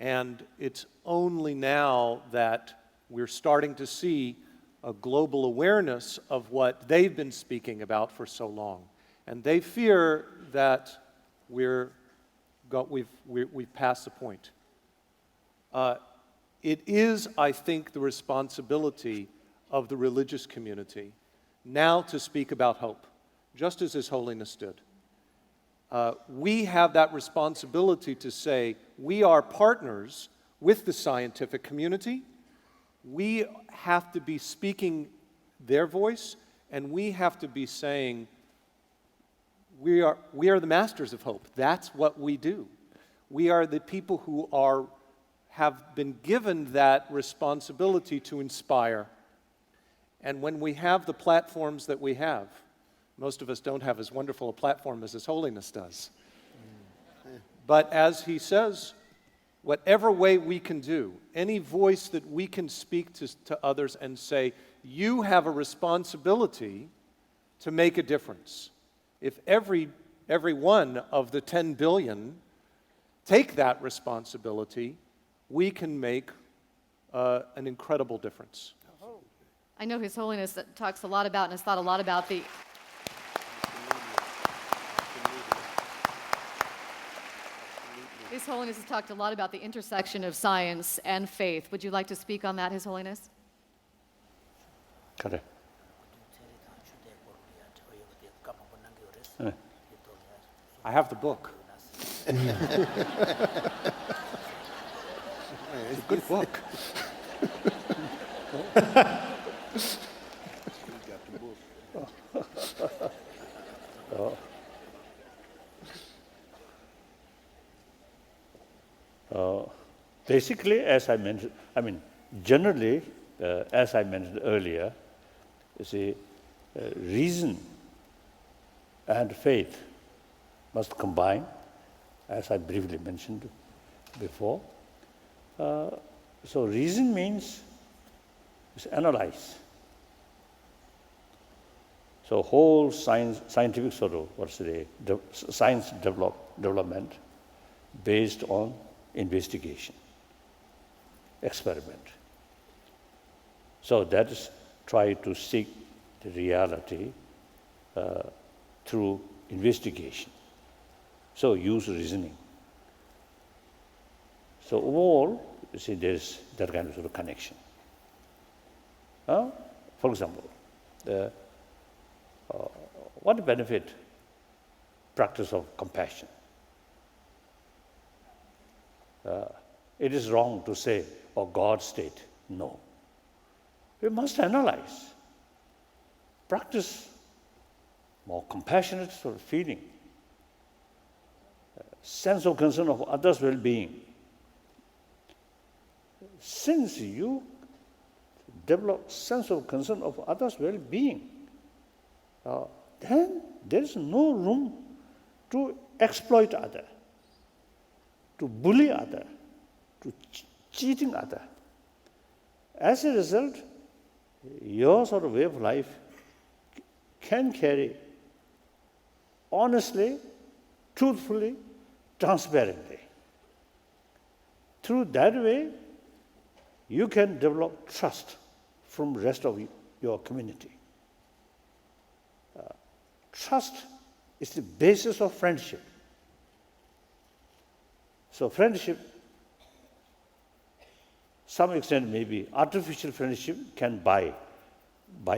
And it's only now that we're starting to see a global awareness of what they've been speaking about for so long. And they fear that we've passed the point. It is, I think, the responsibility of the religious community now to speak about hope, just as His Holiness did. We have that responsibility to say we are partners with the scientific community. We have to be speaking their voice, and we have to be saying we are the masters of hope. That's what we do. We are the people who have been given that responsibility to inspire. And when we have the platforms that we have, most of us don't have as wonderful a platform as His Holiness does. But as he says, whatever way we can do, any voice that we can speak to others and say, you have a responsibility to make a difference. If every one of the 10 billion take that responsibility, we can make an incredible difference. I know His Holiness talks a lot about and has thought a lot about the His Holiness has talked a lot about the intersection of science and faith. Would you like to speak on that, His Holiness? Correct. I have the book. It's a good book. Basically, as I mentioned, generally, as I mentioned earlier, you see, reason and faith must combine, as I briefly mentioned before. So reason means analyze. So whole scientific sort of, science development based on investigation, experiment. So that is try to seek the reality through investigation. So use reasoning. So overall, you see, there's that kind of sort of connection. For example, what benefit practice of compassion? It is wrong to say, "Oh, God state." No. We must analyze. Practice more compassionate sort of feeling, sense of concern of others' well-being. Since you develop sense of concern of others' well-being, then there is no room to exploit other, to bully other, to cheating other. As a result, your sort of way of life can carry honestly, truthfully, transparently. Through that way, you can develop trust from the rest of your community. Trust is the basis of friendship. So friendship, some extent maybe artificial friendship can buy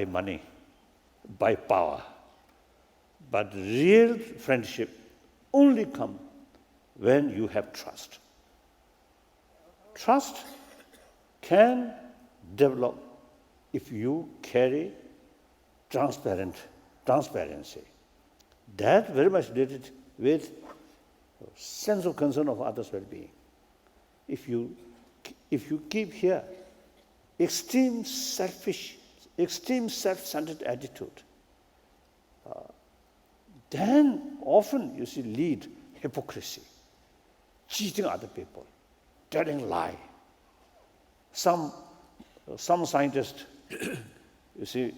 money, buy power. But real friendship only comes when you have trust. Trust can develop if you carry transparency. That very much related with sense of concern of others' well-being. If you keep here extreme selfish, extreme self-centered attitude, then often you see lead hypocrisy, cheating other people, telling lie. Some scientists, you see,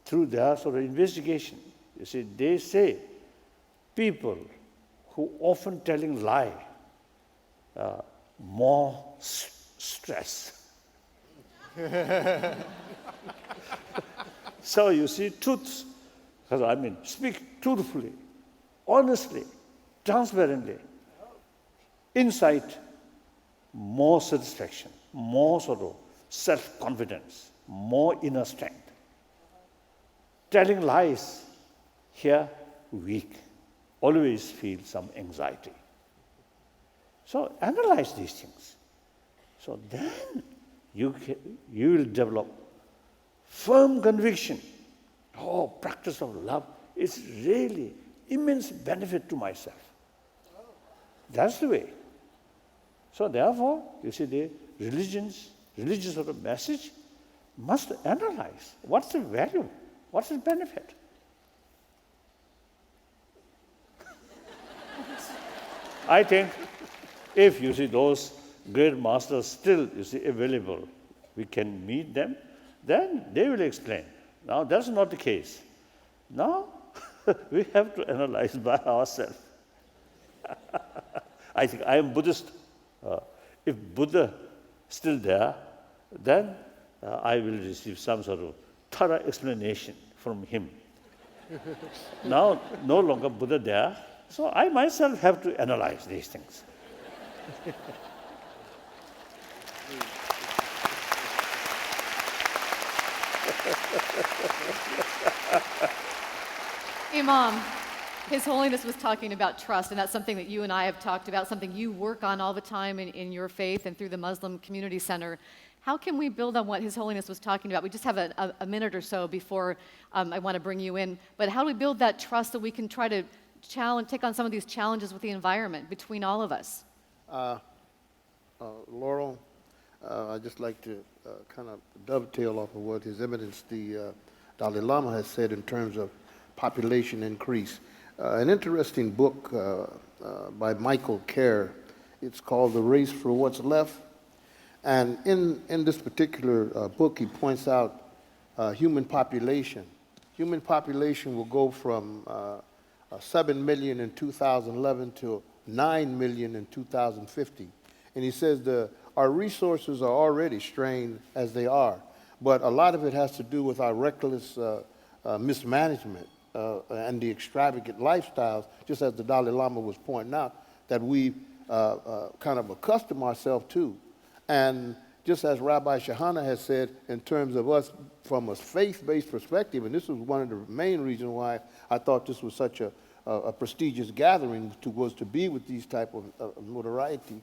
through their sort of investigation, you see, they say people who often telling lie, more stress. So you see, truth, speak truthfully, honestly, transparently, insight, more satisfaction, more sort of self-confidence, more inner strength. Telling lies, here, weak, always feel some anxiety. So analyze these things. So then you will develop firm conviction. Oh, practice of love is really immense benefit to myself. That's the way. So therefore, you see, the religious sort of message must analyze what's the value, what's the benefit. I think if you see those great masters still, you see, available, we can meet them, then they will explain. Now, that's not the case. Now, we have to analyze by ourselves. I think I am Buddhist. If Buddha still there, then I will receive some sort of thorough explanation from him. Now, no longer Buddha there, so I myself have to analyze these things. Imam, His Holiness was talking about trust, and that's something that you and I have talked about, something you work on all the time in your faith and through the Muslim Community Center. How can we build on what His Holiness was talking about? We just have a minute or so before I want to bring you in, but how do we build that trust so we can try to take on some of these challenges with the environment between all of us? Laurel, I'd just like to kind of dovetail off of what His Eminence the Dalai Lama has said in terms of population increase. An interesting book by Michael Kerr, it's called The Race for What's Left. And in this particular book, he points out human population. Human population will go from 7 million in 2011 to 9 million in 2050. And he says our resources are already strained as they are, but a lot of it has to do with our reckless mismanagement and the extravagant lifestyles, just as the Dalai Lama was pointing out, that we kind of accustom ourselves to. And just as Rabbi Shahana has said, in terms of us from a faith-based perspective, and this was one of the main reasons why I thought this was such a prestigious gathering, was to be with these type of notoriety,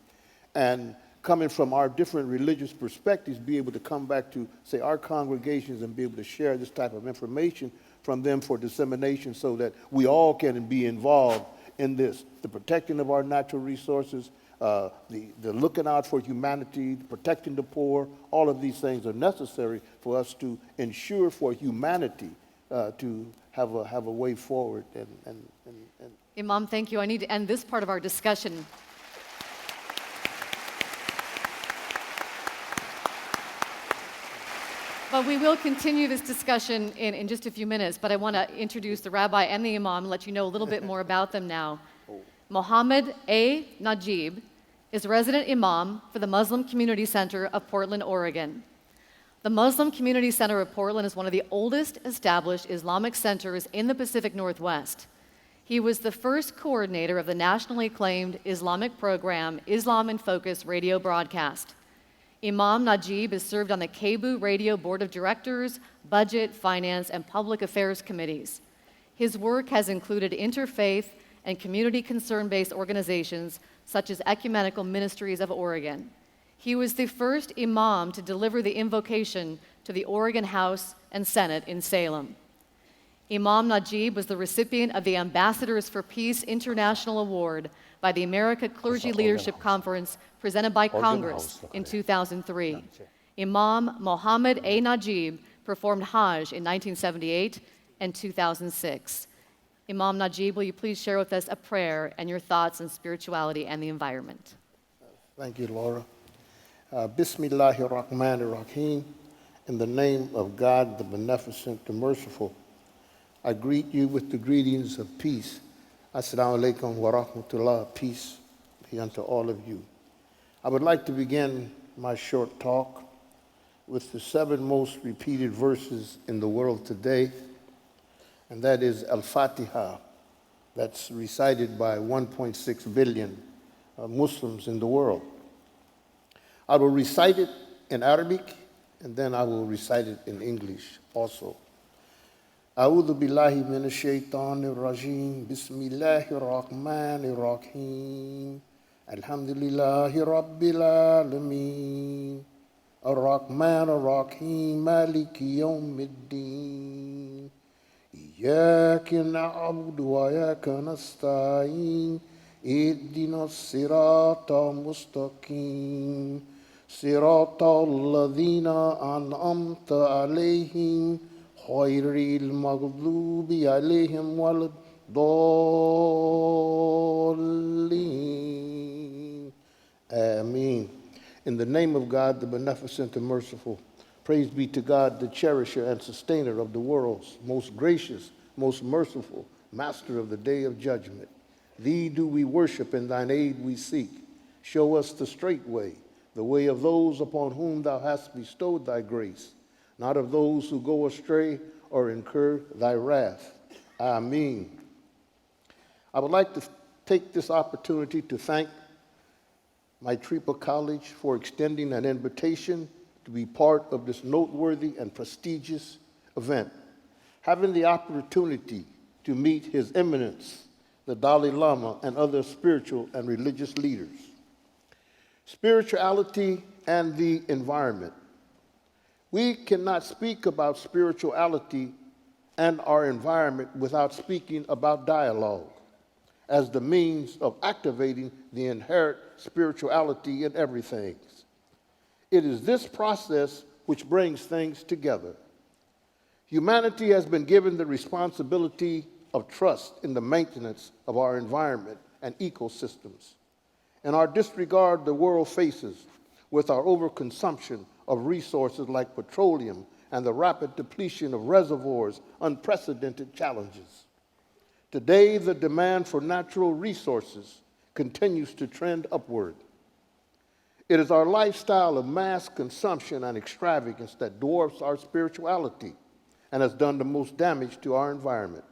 and coming from our different religious perspectives, be able to come back to, say, our congregations and be able to share this type of information from them for dissemination so that we all can be involved in this, the protecting of our natural resources, the looking out for humanity, protecting the poor. All of these things are necessary for us to ensure for humanity to have a way forward. And Imam, thank you. I need to end this part of our discussion. But we will continue this discussion in just a few minutes, but I want to introduce the rabbi and the imam and let you know a little bit more about them now. Mohammed A. Najib is resident imam for the Muslim Community Center of Portland, Oregon. The Muslim Community Center of Portland is one of the oldest established Islamic centers in the Pacific Northwest. He was the first coordinator of the nationally acclaimed Islamic program, Islam in Focus radio broadcast. Imam Najib has served on the KBU Radio Board of Directors, Budget, Finance, and Public Affairs Committees. His work has included interfaith and community concern-based organizations such as Ecumenical Ministries of Oregon. He was the first imam to deliver the invocation to the Oregon House and Senate in Salem. Imam Najib was the recipient of the Ambassadors for Peace International Award by the America Clergy Leadership Conference presented by Congress in 2003. Imam Mohammed A. Najib performed Hajj in 1978 and 2006. Imam Najib, will you please share with us a prayer and your thoughts on spirituality and the environment? Thank you, Laura. Bismillahir Rahmanir Rahim. In the name of God, the Beneficent, the Merciful, I greet you with the greetings of peace. Assalamu alaikum wa rahmatullah. Peace be unto all of you. I would like to begin my short talk with the 7 most repeated verses in the world today, and that is Al-Fatiha. That's recited by 1.6 billion Muslims in the world. I will recite it in Arabic, and then I will recite it in English also. أعوذ بالله من الشيطان الرجيم بسم الله الرحمن الرحيم الحمد لله رب العالمين الرحمن الرحيم مالك يوم الدين إياك نعبد وإياك نستعين اهدنا الصراط المستقيم صراط الذين أنعمت عليهم غير المغضوب عليهم ولا الضالين. Ameen. In the name of God, the Beneficent and Merciful, praise be to God, the cherisher and sustainer of the worlds, most gracious, most merciful, master of the day of judgment. Thee do we worship, and thine aid we seek. Show us the straight way, the way of those upon whom thou hast bestowed thy grace, not of those who go astray or incur thy wrath. Ameen. I would like to take this opportunity to thank my Tripa College for extending an invitation to be part of this noteworthy and prestigious event. Having the opportunity to meet His Eminence, the Dalai Lama, and other spiritual and religious leaders. Spirituality and the environment. We cannot speak about spirituality and our environment without speaking about dialogue as the means of activating the inherent spirituality in everything. It is this process which brings things together. Humanity has been given the responsibility of trust in the maintenance of our environment and ecosystems. And our disregard the world faces with our overconsumption of resources like petroleum and the rapid depletion of reservoirs, unprecedented challenges. Today, the demand for natural resources continues to trend upward. It is our lifestyle of mass consumption and extravagance that dwarfs our spirituality and has done the most damage to our environment.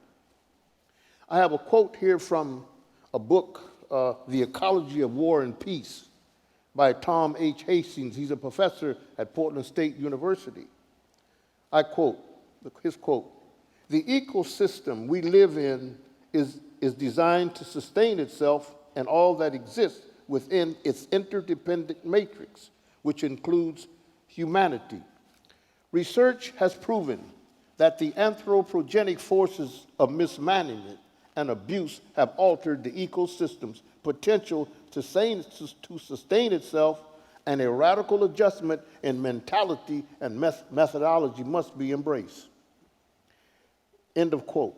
I have a quote here from a book, The Ecology of War and Peace, by Tom H. Hastings. He's a professor at Portland State University. I quote, his quote, "The ecosystem we live in is designed to sustain itself and all that exists within its interdependent matrix, which includes humanity. Research has proven that the anthropogenic forces of mismanagement and abuse have altered the ecosystem's potential to sustain itself, and a radical adjustment in mentality and methodology must be embraced." End of quote.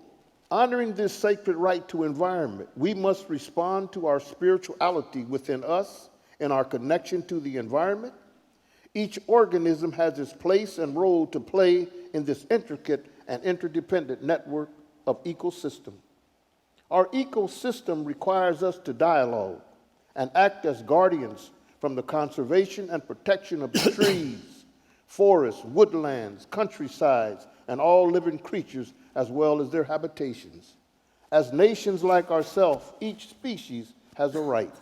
Honoring this sacred right to environment, we must respond to our spirituality within us and our connection to the environment. Each organism has its place and role to play in this intricate and interdependent network of ecosystem. Our ecosystem requires us to dialogue and act as guardians from the conservation and protection of the trees, forests, woodlands, countrysides, and all living creatures, as well as their habitations. As nations like ourselves, each species has a right.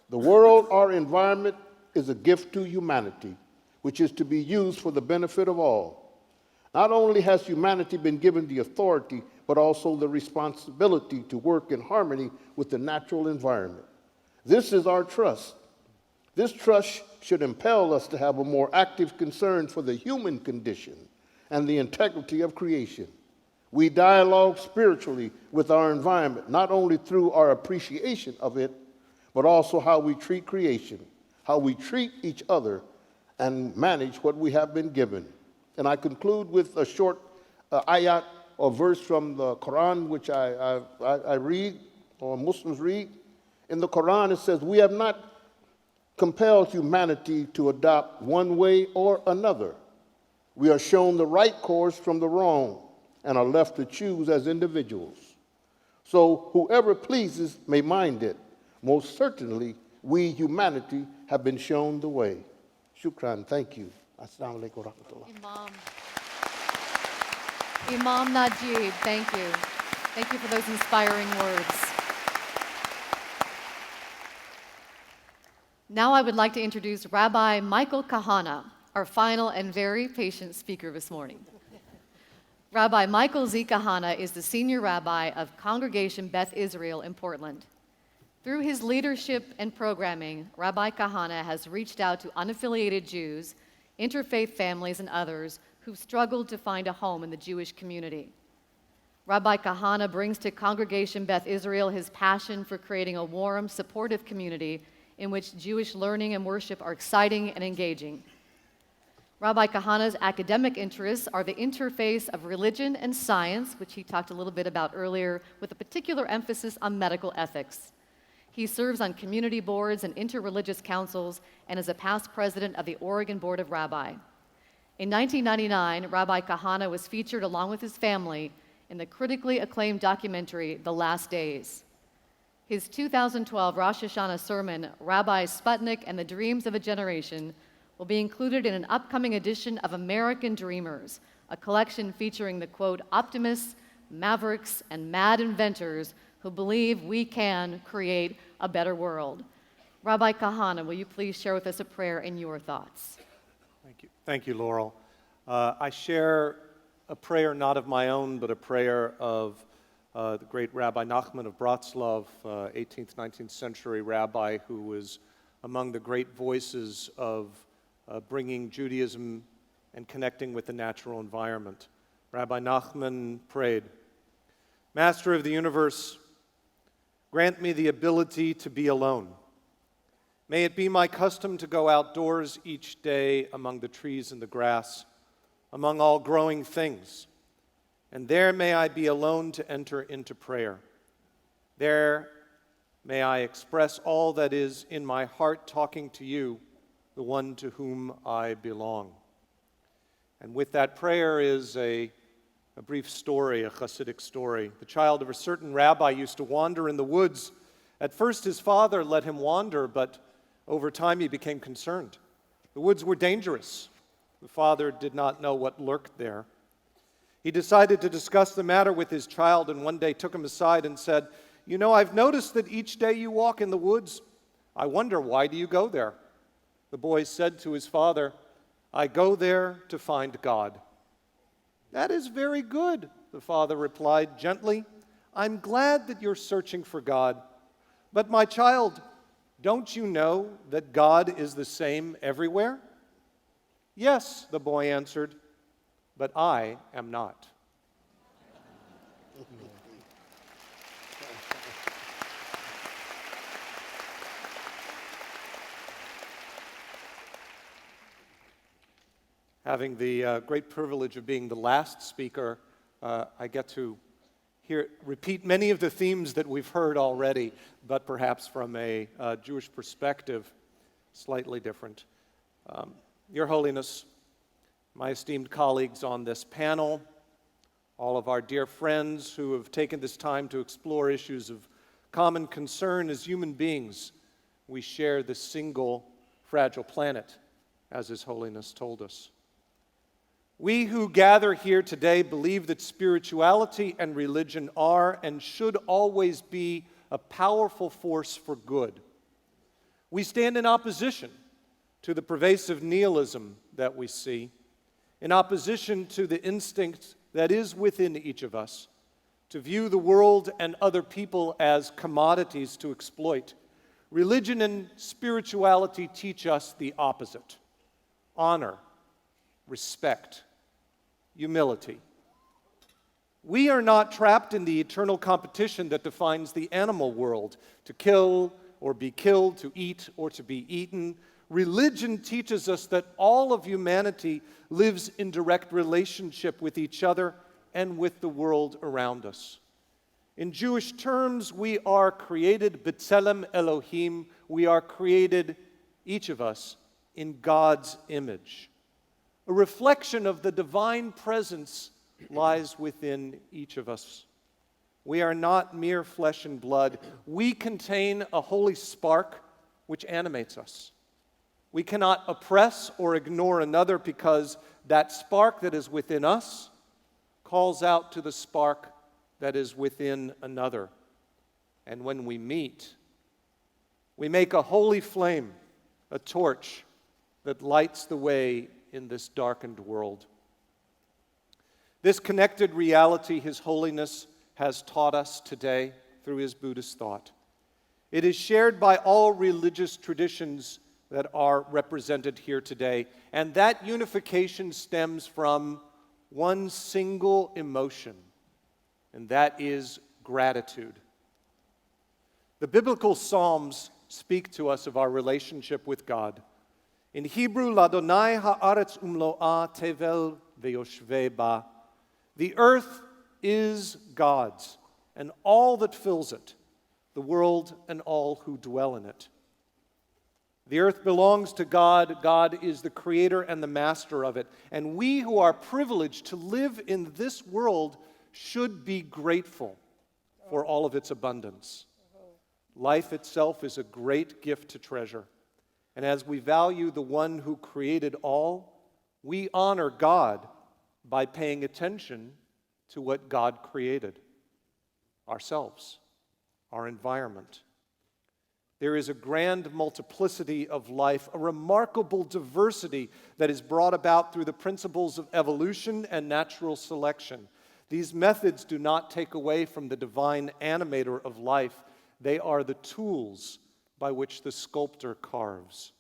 The world, our environment, is a gift to humanity, which is to be used for the benefit of all. Not only has humanity been given the authority, but also the responsibility to work in harmony with the natural environment. This is our trust. This trust should impel us to have a more active concern for the human condition and the integrity of creation. We dialogue spiritually with our environment, not only through our appreciation of it, but also how we treat creation, how we treat each other, and manage what we have been given. And I conclude with a short ayat or verse from the Quran, which I read, or Muslims read. In the Quran, it says, "We have not compelled humanity to adopt one way or another. We are shown the right course from the wrong and are left to choose as individuals. So whoever pleases may mind it. Most certainly, we, humanity, have been shown the way." Shukran. Thank you. Assalamu alaikum wa rahmatullah. Imam Najib, thank you. Thank you for those inspiring words. Now I would like to introduce Rabbi Michael Kahana, our final and very patient speaker this morning. Rabbi Michael Z. Kahana is the senior rabbi of Congregation Beth Israel in Portland. Through his leadership and programming, Rabbi Kahana has reached out to unaffiliated Jews, interfaith families, and others who've struggled to find a home in the Jewish community. Rabbi Kahana brings to Congregation Beth Israel his passion for creating a warm, supportive community in which Jewish learning and worship are exciting and engaging. Rabbi Kahana's academic interests are the interface of religion and science, which he talked a little bit about earlier, with a particular emphasis on medical ethics. He serves on community boards and interreligious councils and is a past president of the Oregon Board of Rabbi. In 1999, Rabbi Kahana was featured along with his family in the critically acclaimed documentary, The Last Days. His 2012 Rosh Hashanah sermon, Rabbi Sputnik and the Dreams of a Generation, will be included in an upcoming edition of American Dreamers, a collection featuring the, quote, optimists, mavericks, and mad inventors who believe we can create a better world. Rabbi Kahana, will you please share with us a prayer and your thoughts? Thank you. Thank you, Laurel. I share a prayer not of my own, but a prayer of the great Rabbi Nachman of Bratslav, 18th, 19th century rabbi who was among the great voices of bringing Judaism and connecting with the natural environment. Rabbi Nachman prayed, "Master of the universe, grant me the ability to be alone. May it be my custom to go outdoors each day among the trees and the grass, among all growing things, and there may I be alone to enter into prayer. There may I express all that is in my heart talking to you, the one to whom I belong." And with that prayer is a brief story, a Hasidic story. The child of a certain rabbi used to wander in the woods At first, his father let him wander, but over time he became concerned. The woods were dangerous. The father did not know what lurked there. He decided to discuss the matter with his child and one day took him aside and said, "You know, I've noticed that each day you walk in the woods. I wonder, why do you go there?" The boy said to his father, "I go there to find God." "That is very good," the father replied gently. "I'm glad that you're searching for God. But my child, don't you know that God is the same everywhere?" "Yes," the boy answered, "but I am not." Having the great privilege of being the last speaker, I get to repeat many of the themes that we've heard already, but perhaps from a Jewish perspective, slightly different. Your Holiness, my esteemed colleagues on this panel, all of our dear friends who have taken this time to explore issues of common concern as human beings, we share this single fragile planet, as His Holiness told us. We who gather here today believe that spirituality and religion are and should always be a powerful force for good. We stand in opposition to the pervasive nihilism that we see, in opposition to the instinct that is within each of us to view the world and other people as commodities to exploit. Religion and spirituality teach us the opposite: honor, respect, humility. We are not trapped in the eternal competition that defines the animal world, to kill or be killed, to eat or to be eaten. Religion teaches us that all of humanity lives in direct relationship with each other and with the world around us. In Jewish terms, we are created b'tselem Elohim. We are created, each of us, in God's image. A reflection of the divine presence lies within each of us. We are not mere flesh and blood. We contain a holy spark which animates us. We cannot oppress or ignore another because that spark that is within us calls out to the spark that is within another. And when we meet, we make a holy flame, a torch that lights the way in this darkened world. This connected reality His Holiness has taught us today through his Buddhist thought. It is shared by all religious traditions that are represented here today, and that unification stems from one single emotion, and that is gratitude. The biblical Psalms speak to us of our relationship with God. In Hebrew, Ladonai ha'aretz umlo'a tevel veyoshve ba. The earth is God's, and all that fills it, the world and all who dwell in it. The earth belongs to God. God is the creator and the master of it. And we who are privileged to live in this world should be grateful for all of its abundance. Life itself is a great gift to treasure. And as we value the one who created all, we honor God by paying attention to what God created: ourselves, our environment. There is a grand multiplicity of life, a remarkable diversity that is brought about through the principles of evolution and natural selection. These methods do not take away from the divine animator of life. They are the tools by which the sculptor carves.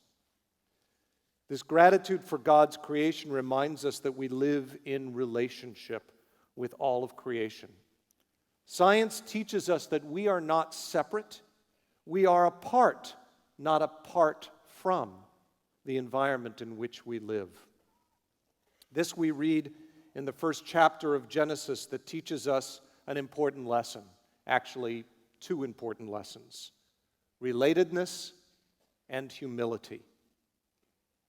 This gratitude for God's creation reminds us that we live in relationship with all of creation. Science teaches us that we are not separate. We are a part, not apart from, the environment in which we live. This we read in the first chapter of Genesis that teaches us an important lesson, actually two important lessons: relatedness and humility.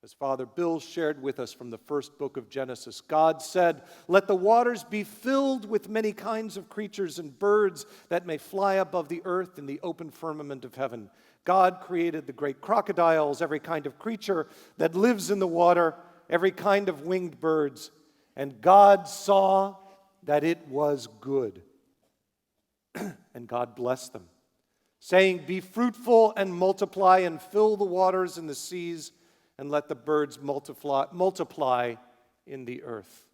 As Father Bill shared with us from the first book of Genesis, God said, "Let the waters be filled with many kinds of creatures and birds that may fly above the earth in the open firmament of heaven." God created the great crocodiles, every kind of creature that lives in the water, every kind of winged birds. And God saw that it was good. And God blessed them, saying, "Be fruitful and multiply and fill the waters and the seas, and let the birds multiply in the earth."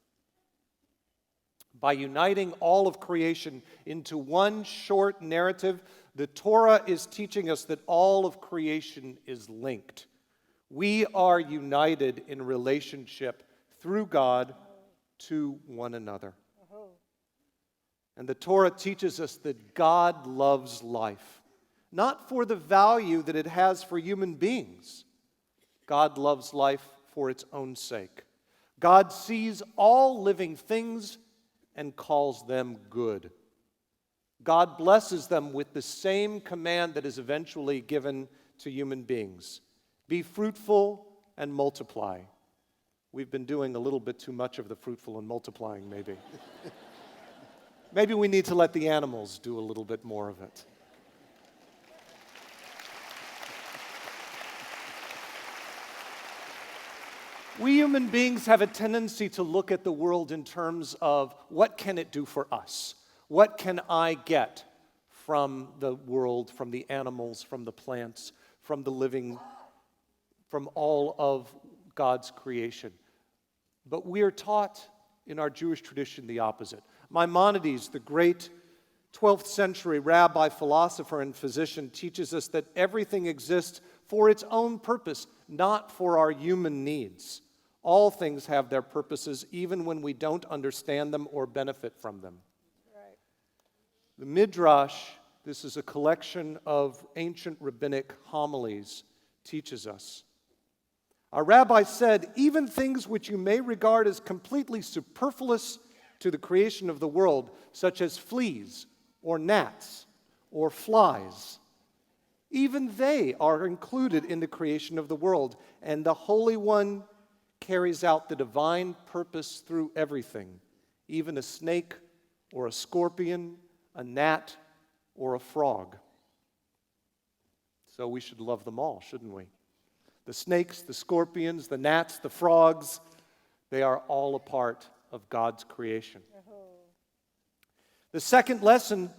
By uniting all of creation into one short narrative, the Torah is teaching us that all of creation is linked. We are united in relationship through God to one another. And the Torah teaches us that God loves life, not for the value that it has for human beings. God loves life for its own sake. God sees all living things and calls them good. God blesses them with the same command that is eventually given to human beings: be fruitful and multiply. We've been doing a little bit too much of the fruitful and multiplying, maybe. Maybe we need to let the animals do a little bit more of it. We human beings have a tendency to look at the world in terms of what can it do for us? What can I get from the world, from the animals, from the plants, from the living, from all of God's creation? But we are taught in our Jewish tradition the opposite. Maimonides, the great 12th century rabbi, philosopher, and physician, teaches us that everything exists for its own purpose, not for our human needs. All things have their purposes, even when we don't understand them or benefit from them. Right. The Midrash, this is a collection of ancient rabbinic homilies, teaches us. Our rabbi said, "Even things which you may regard as completely superfluous to the creation of the world, such as fleas or gnats or flies, even they are included in the creation of the world, and the Holy One carries out the divine purpose through everything, even a snake or a scorpion, a gnat or a frog." So we should love them all, shouldn't we? The snakes, the scorpions, the gnats, the frogs, they are all a part of God's creation. The second lesson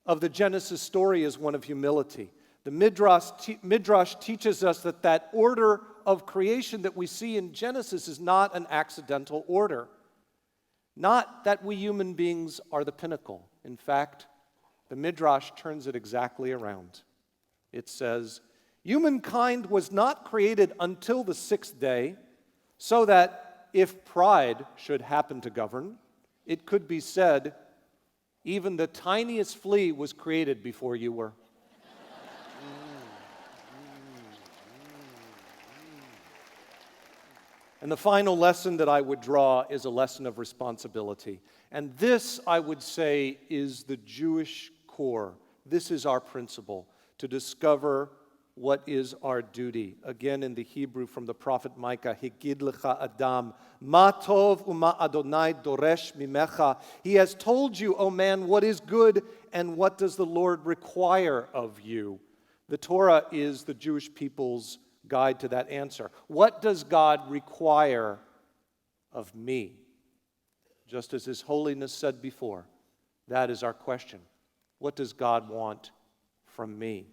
of the Genesis story is one of humility. The Midrash teaches us that order of creation that we see in Genesis is not an accidental order. Not that we human beings are the pinnacle. In fact, the Midrash turns it exactly around. It says, "Humankind was not created until the sixth day, so that if pride should happen to govern, it could be said, even the tiniest flea was created before you were." And the final lesson that I would draw is a lesson of responsibility. And this, I would say, is the Jewish core. This is our principle, to discover what is our duty. Again, in the Hebrew from the prophet Micah, "Higid lecha Adam, ma tov u'ma Adonai doresh mimecha." He has told you, O man, what is good and what does the Lord require of you. The Torah is the Jewish people's guide to that answer. What does God require of me? Just as His Holiness said before, that is our question. What does God want from me?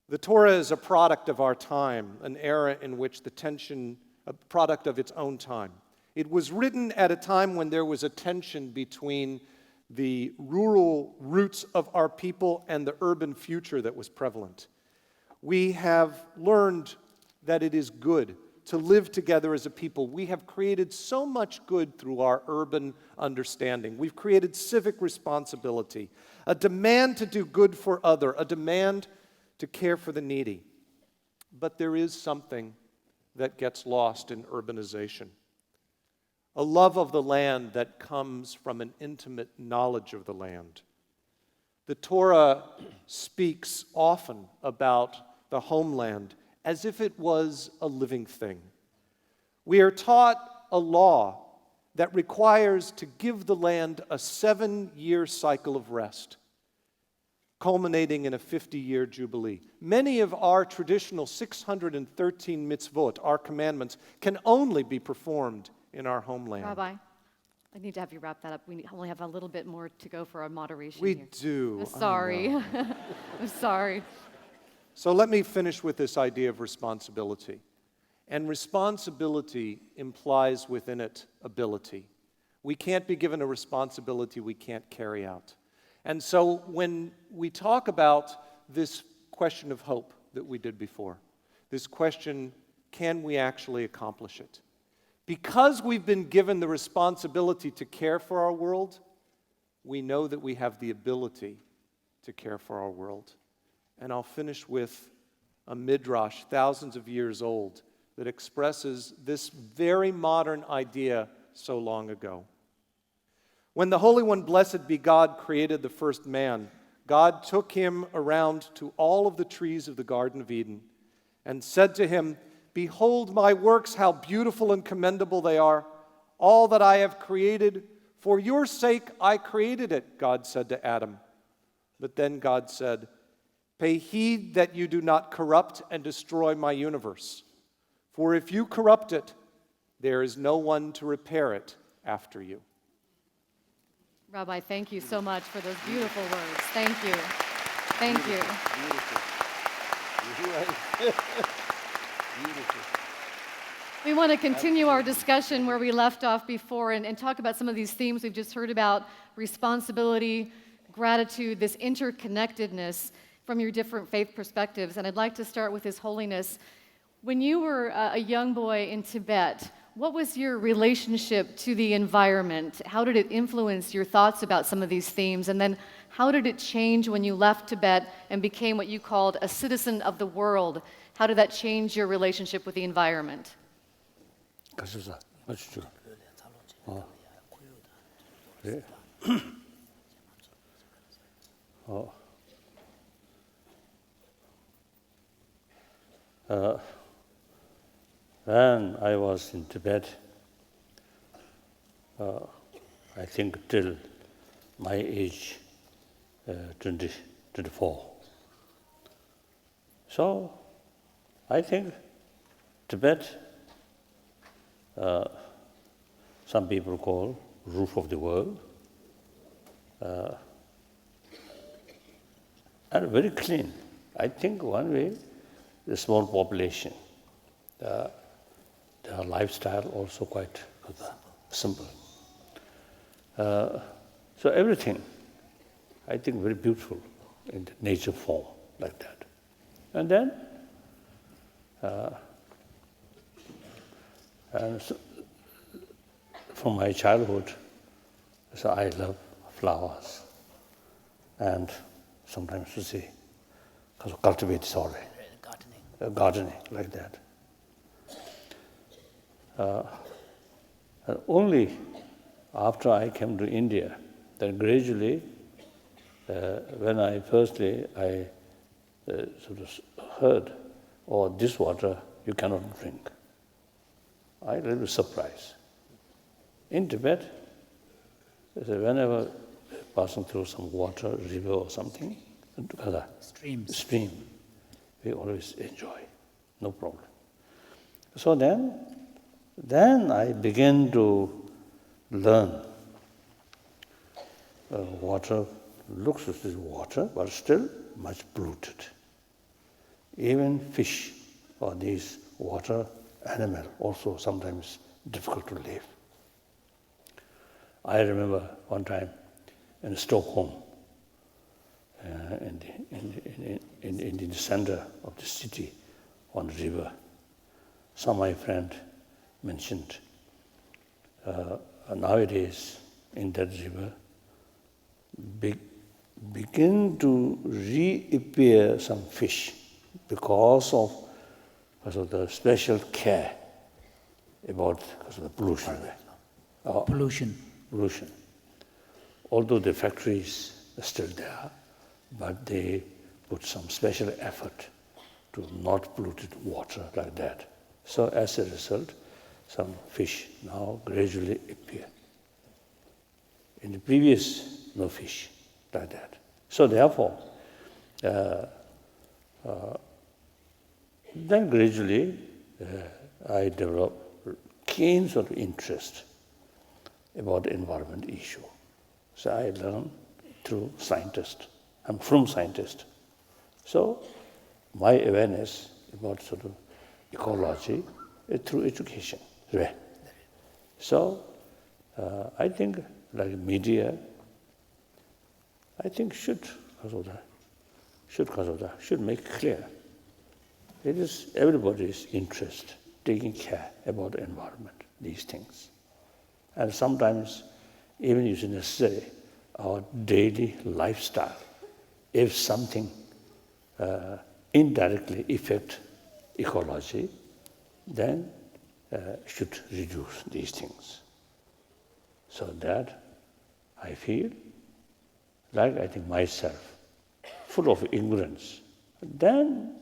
The Torah is a product of our time, an era in which a product of its own time. It was written at a time when there was a tension between the rural roots of our people and the urban future that was prevalent. We have learned that it is good to live together as a people. We have created so much good through our urban understanding. We've created civic responsibility, a demand to do good for others, a demand to care for the needy. But there is something that gets lost in urbanization. A love of the land that comes from an intimate knowledge of the land. The Torah speaks often about the homeland as if it was a living thing. We are taught a law that requires to give the land a 7-year cycle of rest, culminating in a 50-year jubilee. Many of our traditional 613 mitzvot, our commandments, can only be performed in our homeland. Rabbi, I need to have you wrap that up. We only have a little bit more to go for our moderation We here. do. I'm sorry. I know. I'm sorry. So let me finish with this idea of responsibility. And responsibility implies within it ability. We can't be given a responsibility we can't carry out. And so when we talk about this question of hope that we did before, this question, can we actually accomplish it? Because we've been given the responsibility to care for our world, we know that we have the ability to care for our world. And I'll finish with a midrash, thousands of years old, that expresses this very modern idea so long ago. When the Holy One, blessed be God, created the first man, God took him around to all of the trees of the Garden of Eden and said to him, "Behold my works, how beautiful and commendable they are. All that I have created, for your sake I created it," God said to Adam. But then God said, "Pay heed that you do not corrupt and destroy my universe. For if you corrupt it, there is no one to repair it after you." Rabbi, thank you so much for those beautiful words. Thank you. Thank you. We want to continue our discussion where we left off before and talk about some of these themes we've just heard about: responsibility, gratitude, this interconnectedness from your different faith perspectives. And I'd like to start with His Holiness. When you were a young boy in Tibet, what was your relationship to the environment? How did it influence your thoughts about some of these themes? And then how did it change when you left Tibet and became what you called a citizen of the world? How did that change your relationship with the environment? When I was in Tibet, I think till my age, 24. So I think Tibet, some people call roof of the world, and very clean. I think one way, the small population, their lifestyle also quite simple. So everything, I think, very beautiful in the nature form like that. And then, and so, from my childhood, so I love flowers, and sometimes to see, cultivate soil, gardening like that. And only after I came to India, then gradually, when I firstly sort of heard, "Oh, this water you cannot drink," I was a little surprised. In Tibet, whenever passing through some water, river or something, stream, we always enjoy, no problem. So then I began to learn. Water looks as water, but still much polluted. Even fish or these water animal also sometimes difficult to live. I remember one time in Stockholm, in the center of the city, on the river, some of my friend mentioned nowadays in that river begin to reappear some fish because of the special care because of the pollution. Pollution. Although the factories are still there, but they put some special effort to not polluted water like that. So as a result, some fish now gradually appear. In the previous, no fish like that. So therefore, then gradually I developed keen sort of interest about the environment issue. So I learned through scientists. I'm from scientist. So my awareness about sort of ecology is through education. Right. So I think like media, I think should make clear. It is everybody's interest, taking care about the environment, these things. And sometimes even it's necessary, our daily lifestyle, if something indirectly affect ecology, then should reduce these things. So that I feel like I think myself, full of ignorance, then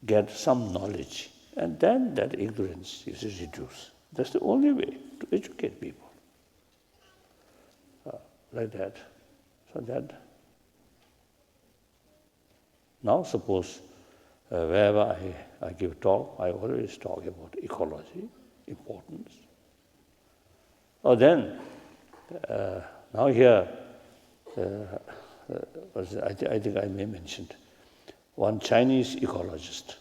get some knowledge, and then that ignorance is reduced. That's the only way to educate people. Like that. So that. Now suppose wherever I give talk, I always talk about ecology, importance. Or then, now here, I think I may mention one Chinese ecologist.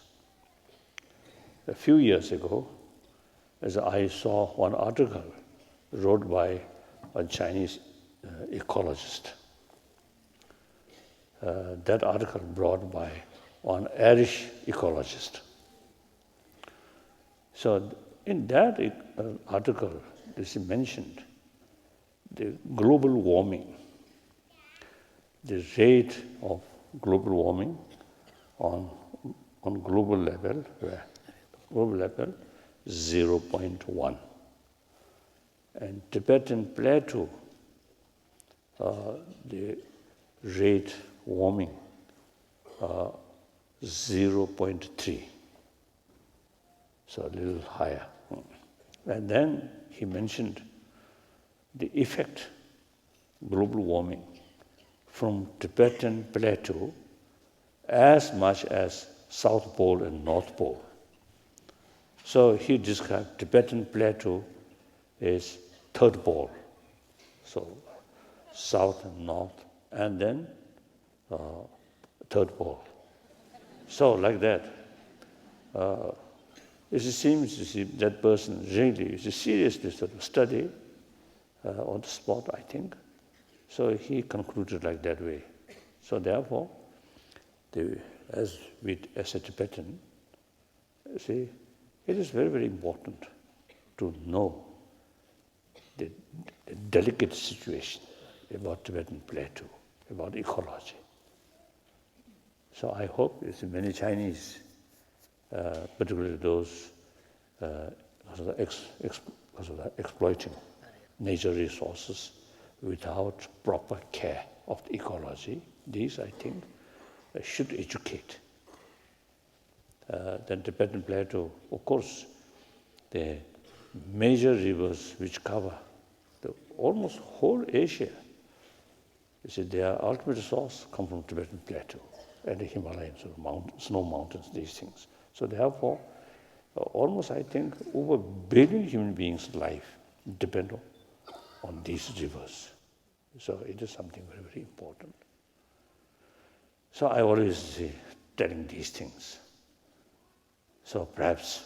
A few years ago, as I saw one article wrote by a Chinese ecologist. That article brought by one Irish ecologist. So in that article, this is mentioned the global warming, the rate of global warming on global level, 0.1. And Tibetan Plateau, the rate warming 0.3, so a little higher. And then he mentioned the effect, global warming, from Tibetan Plateau as much as South Pole and North Pole. So he described Tibetan Plateau as third pole, so south and north, and then third pole. So like that, it seems that person really is seriously sort of study on the spot, I think. So he concluded like that way. So therefore, as a Tibetan, see, it is very, very important to know the delicate situation about Tibetan Plateau, about ecology. So I hope many Chinese, particularly those exploiting nature resources without proper care of the ecology, these I think should educate. Then Tibetan Plateau, of course, the major rivers which cover the almost whole Asia, you see, their ultimate source come from Tibetan Plateau and the Himalayas, snow mountains, these things. So therefore, almost I think over 1 billion human beings' life depend on these rivers. So it is something very, very important. So I always telling these things. So perhaps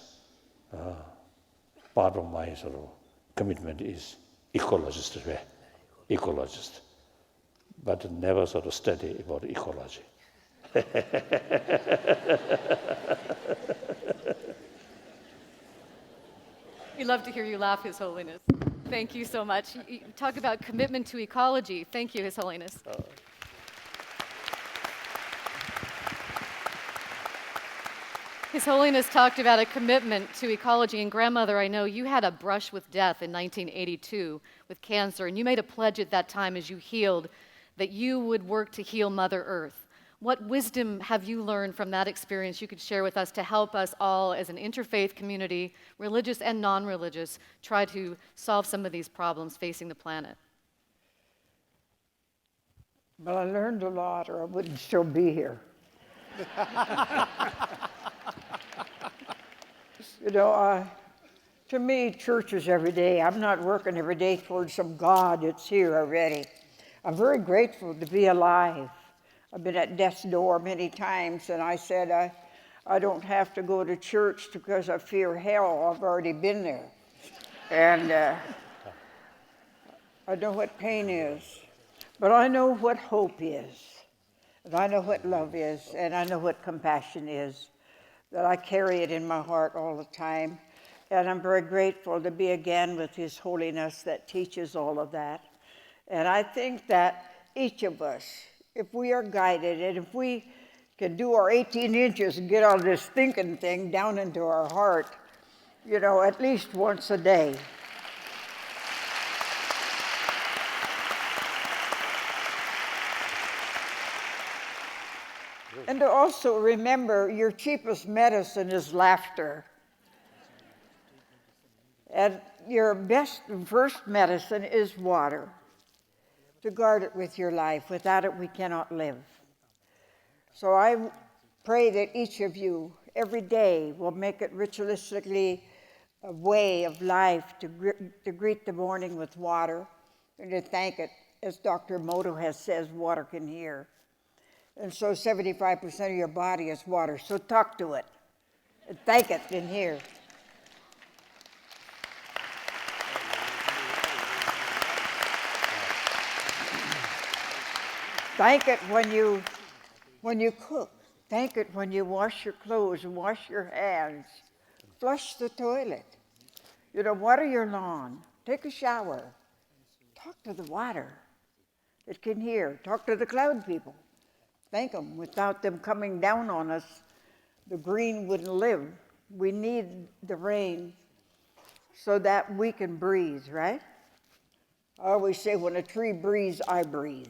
part of my sort of commitment is ecologist, but never sort of study about ecology. We love to hear you laugh, His Holiness. Thank you so much. You talk about commitment to ecology. Thank you, His Holiness. His Holiness talked about a commitment to ecology. And grandmother, I know you had a brush with death in 1982 with cancer, and you made a pledge at that time as you healed that you would work to heal Mother Earth. What wisdom have you learned from that experience you could share with us to help us all as an interfaith community, religious and non-religious, try to solve some of these problems facing the planet? Well, I learned a lot, or I wouldn't still be here. You know, to me, church is every day. I'm not working every day towards some God that's here already. I'm very grateful to be alive. I've been at death's door many times, and I said, I don't have to go to church because I fear hell. I've already been there. And I know what pain is, but I know what hope is, and I know what love is, and I know what compassion is, that I carry it in my heart all the time. And I'm very grateful to be again with His Holiness that teaches all of that. And I think that each of us, if we are guided, and if we can do our 18 inches and get all this thinking thing down into our heart, you know, at least once a day. And to also remember your cheapest medicine is laughter. And your best and first medicine is water. To guard it with your life. Without it, we cannot live. So I pray that each of you, every day, will make it ritualistically a way of life to greet the morning with water and to thank it, as Dr. Moto has says, water can hear. And so 75% of your body is water. So talk to it and thank it in here. Thank it when you cook. Thank it when you wash your clothes and wash your hands. Flush the toilet. You know, water your lawn. Take a shower. Talk to the water. It can hear. Talk to the cloud people. Thank them. Without them coming down on us, the green wouldn't live. We need the rain so that we can breathe, right? I always say, when a tree breathes, I breathe.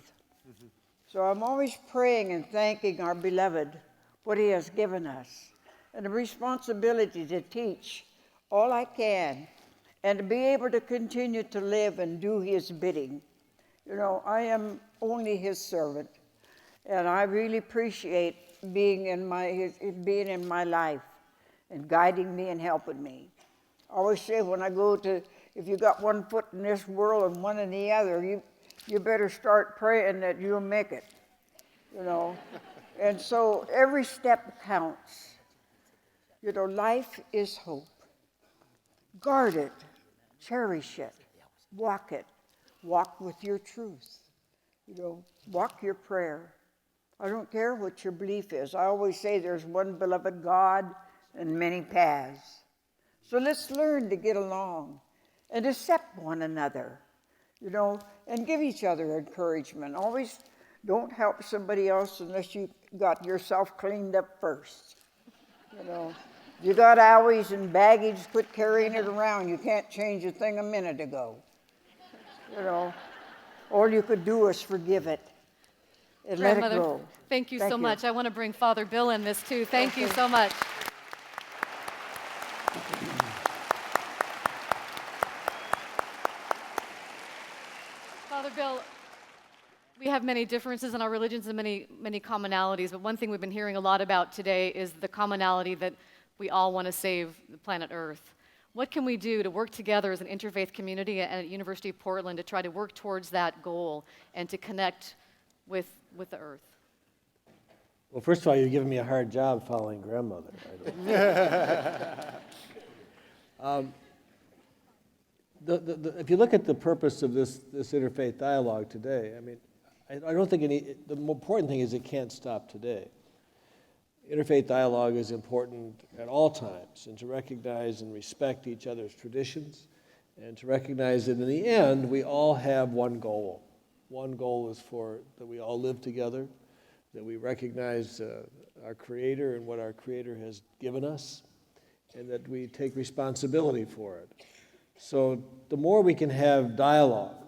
Mm-hmm. So I'm always praying and thanking our beloved, what He has given us, and the responsibility to teach all I can, and to be able to continue to live and do His bidding. You know, I am only His servant. And I really appreciate being in my life and guiding me and helping me. I always say when I go to, if you got one foot in this world and one in the other, you better start praying that you'll make it, you know. And so every step counts. You know, life is hope. Guard it, cherish it, walk it. Walk with your truth, you know, walk your prayer. I don't care what your belief is. I always say there's one beloved God and many paths. So let's learn to get along and accept one another, you know, and give each other encouragement. Always don't help somebody else unless you got yourself cleaned up first. You know, you got owies and baggage, quit carrying it around. You can't change a thing a minute ago. You know, all you could do is forgive it. And let it go. Thank you so much. I want to bring Father Bill in this too. Thank you so much. Father Bill, we have many differences in our religions and many commonalities, but one thing we've been hearing a lot about today is the commonality that we all want to save the planet Earth. What can we do to work together as an interfaith community and at University of Portland to try to work towards that goal and to connect with the earth? Well, first of all, you're giving me a hard job following grandmother. If you look at the purpose of this interfaith dialogue today, I mean, I don't think the more important thing is it can't stop today. Interfaith dialogue is important at all times, and to recognize and respect each other's traditions, and to recognize that in the end, we all have one goal. One goal is that we all live together, that we recognize our Creator and what our Creator has given us, and that we take responsibility for it. So the more we can have dialogue,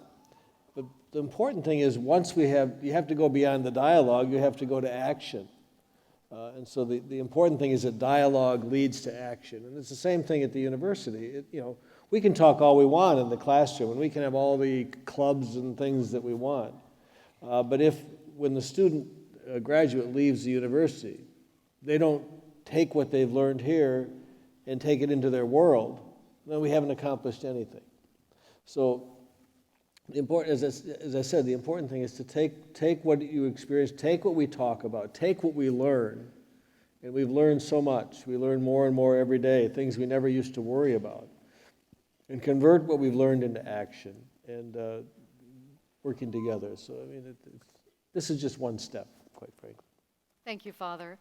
but the important thing is you have to go beyond the dialogue, you have to go to action. And so the important thing is that dialogue leads to action. And it's the same thing at the university. We can talk all we want in the classroom, and we can have all the clubs and things that we want. But when the student graduate leaves the university, they don't take what they've learned here and take it into their world, then we haven't accomplished anything. So the important, as I said, the important thing is to take what you experience, take what we talk about, take what we learn, and we've learned so much. We learn more and more every day, things we never used to worry about, and convert what we've learned into action and working together. So, I mean, this is just one step, quite frankly. Thank you, Father.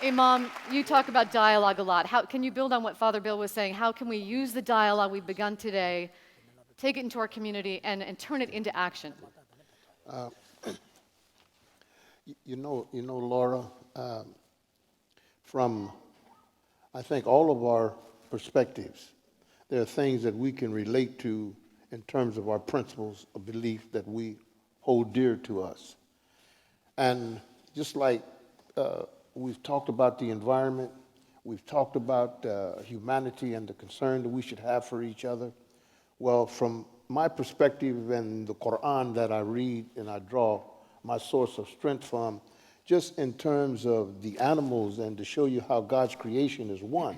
Imam, you talk about dialogue a lot. How can you build on what Father Bill was saying? How can we use the dialogue we've begun today, take it into our community, and turn it into action? Laura, from, I think, all of our perspectives, there are things that we can relate to in terms of our principles of belief that we hold dear to us. And just like we've talked about the environment, we've talked about humanity and the concern that we should have for each other. Well, from my perspective and the Quran that I read and I draw my source of strength from, just in terms of the animals and to show you how God's creation is one,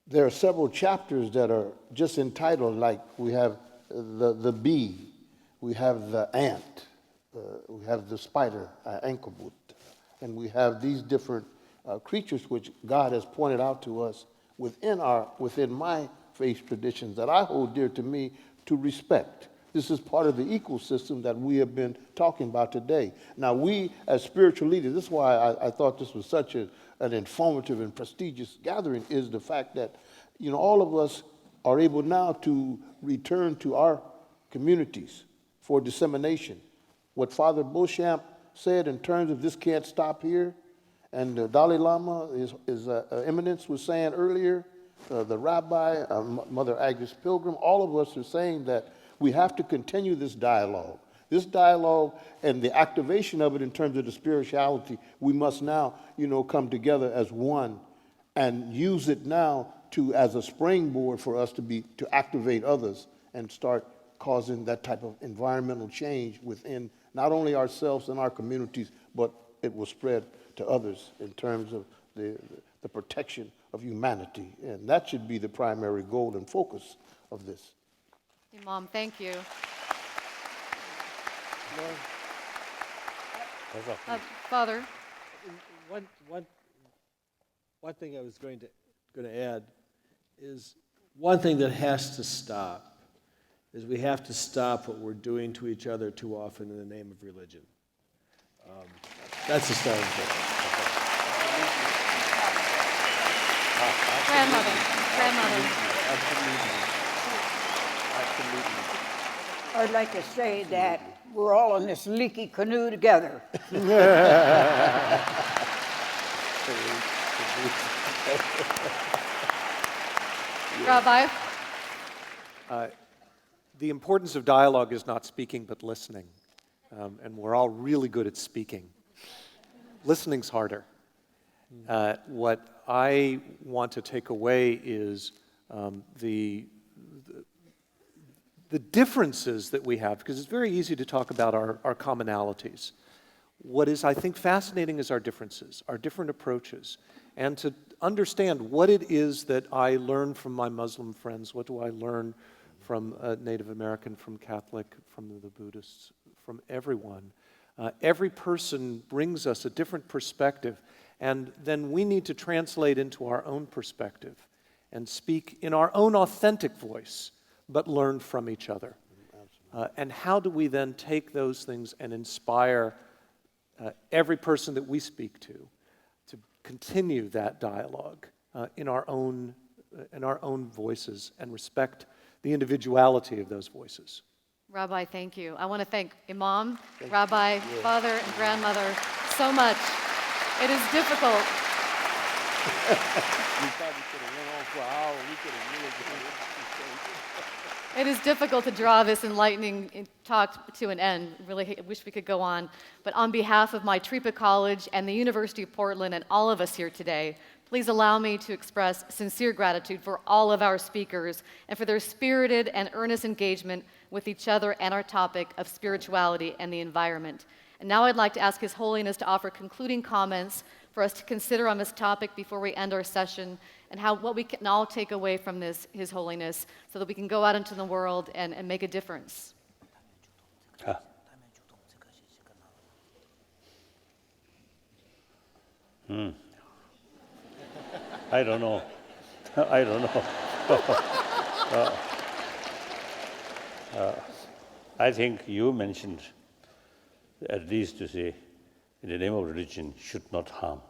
there are several chapters that are just entitled, like we have the bee, we have the ant, we have the spider, ankabut, and we have these different creatures which God has pointed out to us within my faith traditions that I hold dear to me to respect. This is part of the ecosystem that we have been talking about today. Now, we as spiritual leaders, this is why I thought this was such an informative and prestigious gathering, is the fact that, all of us are able now to return to our communities for dissemination. What Father Beauchamp said in terms of this can't stop here, and the Dalai Lama, his eminence was saying earlier, the rabbi, Mother Agnes Pilgrim, all of us are saying that we have to continue this dialogue. This dialogue and the activation of it in terms of the spirituality, we must now, come together as one and use it now as a springboard for us to activate others and start causing that type of environmental change within not only ourselves and our communities, but it will spread to others in terms of the protection of humanity. And that should be the primary goal and focus of this. Imam, thank you. Father? One thing I was going to add is one thing that has to stop is we have to stop what we're doing to each other too often in the name of religion. That's the starting point. Grandmother. I'd like to say that we're all in this leaky canoe together. Rabbi? The importance of dialogue is not speaking but listening. And we're all really good at speaking. Listening's harder. What I want to take away is the differences that we have, because it's very easy to talk about our commonalities. What is, I think, fascinating is our differences, our different approaches, and to understand what it is that I learn from my Muslim friends, what do I learn from Native American, from Catholic, from the Buddhists, from everyone. Every person brings us a different perspective, and then we need to translate into our own perspective and speak in our own authentic voice, but learn from each other. And how do we then take those things and inspire every person that we speak to continue that dialogue in our own voices and respect the individuality of those voices? Rabbi, thank you. I want to thank Imam, Rabbi, Father, and Grandmother so much. It is difficult probably could have went on for an hour. We could have really gone into It is difficult to draw this enlightening talk to an end. Really wish we could go on. But on behalf of my Tripa College and the University of Portland and all of us here today, please allow me to express sincere gratitude for all of our speakers and for their spirited and earnest engagement with each other and our topic of spirituality and the environment. And now I'd like to ask His Holiness to offer concluding comments for us to consider on this topic before we end our session, and what we can all take away from this, His Holiness, so that we can go out into the world and make a difference. I don't know. I don't know. I think you mentioned, at least to say, in the name of religion, should not harm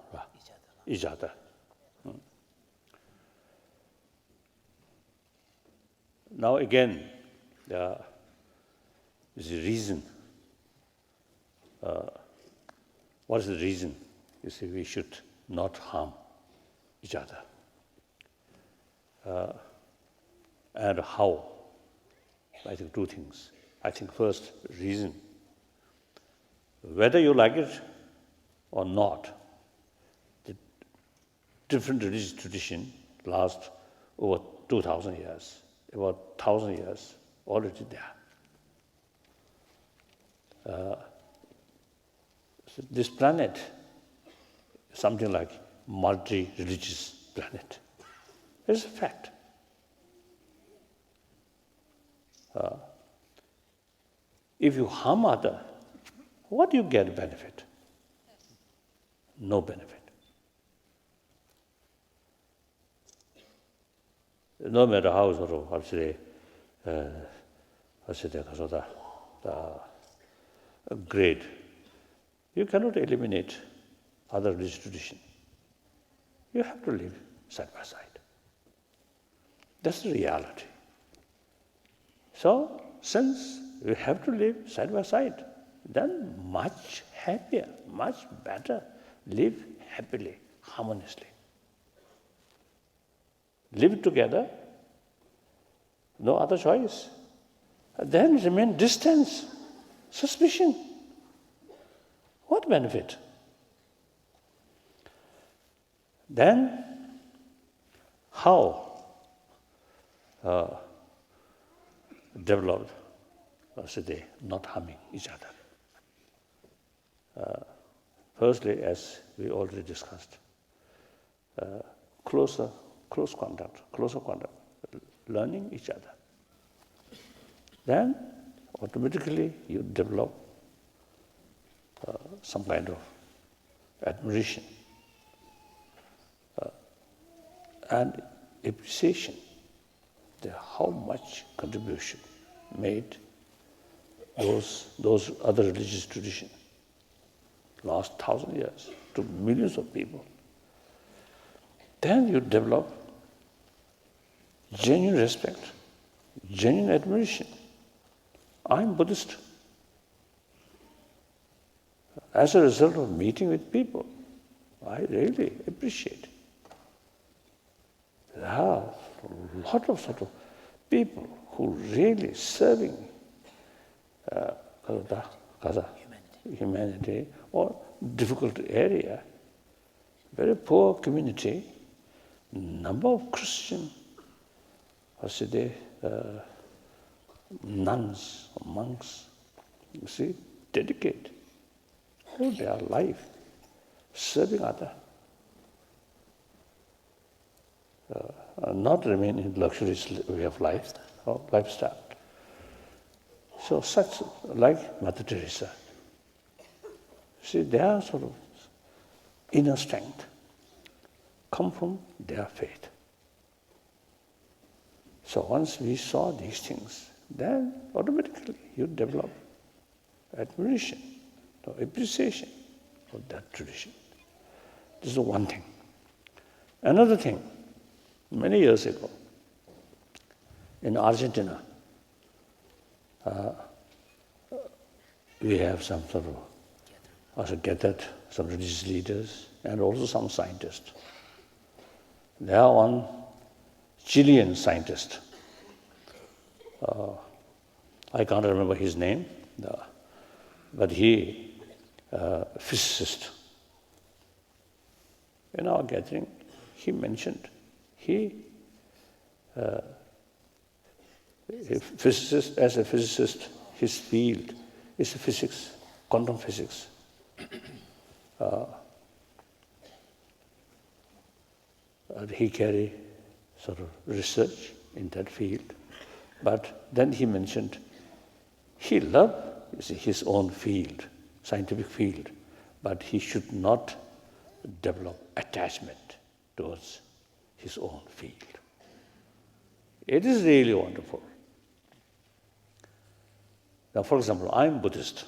each other. Now again, there is a reason. What is the reason? You see, we should not harm each other. And how? I think two things. I think first, reason. Whether you like it or not, the different religious tradition last over 2,000 years, about 1,000 years already there. So this planet is something like multi-religious planet. It's a fact. If you harm other, what do you get benefit? No benefit. No matter how sort of, grade, you cannot eliminate other religious tradition. You have to live side by side. That's the reality. So, since we have to live side by side, then much happier, much better, live happily, harmoniously. Live together, no other choice. Then remain distance, suspicion. What benefit? Then, how develop, not harming each other? Firstly, as we already discussed, closer contact, learning each other. Then, automatically, you develop some kind of admiration and appreciation of how much contribution made those other religious traditions last 1,000 years to millions of people. Then you develop genuine respect, genuine admiration. I'm Buddhist. As a result of meeting with people, I really appreciate. There are a lot of sort of people who really serving humanity or difficult area, very poor community, number of Christian, nuns or monks, you see, dedicate all their life serving others. Not remain in luxurious way of life or lifestyle. So such like Mother Teresa, see, their sort of inner strength come from their faith. So once we saw these things, then automatically you develop admiration or appreciation of that tradition. This is one thing. Another thing, many years ago, in Argentina, we have some sort of also gathered some religious leaders and also some scientists. There are one Chilean scientist. I can't remember his name, but he, physicist. In our gathering, he mentioned as a physicist, his field is physics, quantum physics. He carry sort of research in that field, but then he mentioned he loved his own field, scientific field, but he should not develop attachment towards his own field. It is really wonderful. Now, for example, I'm Buddhist.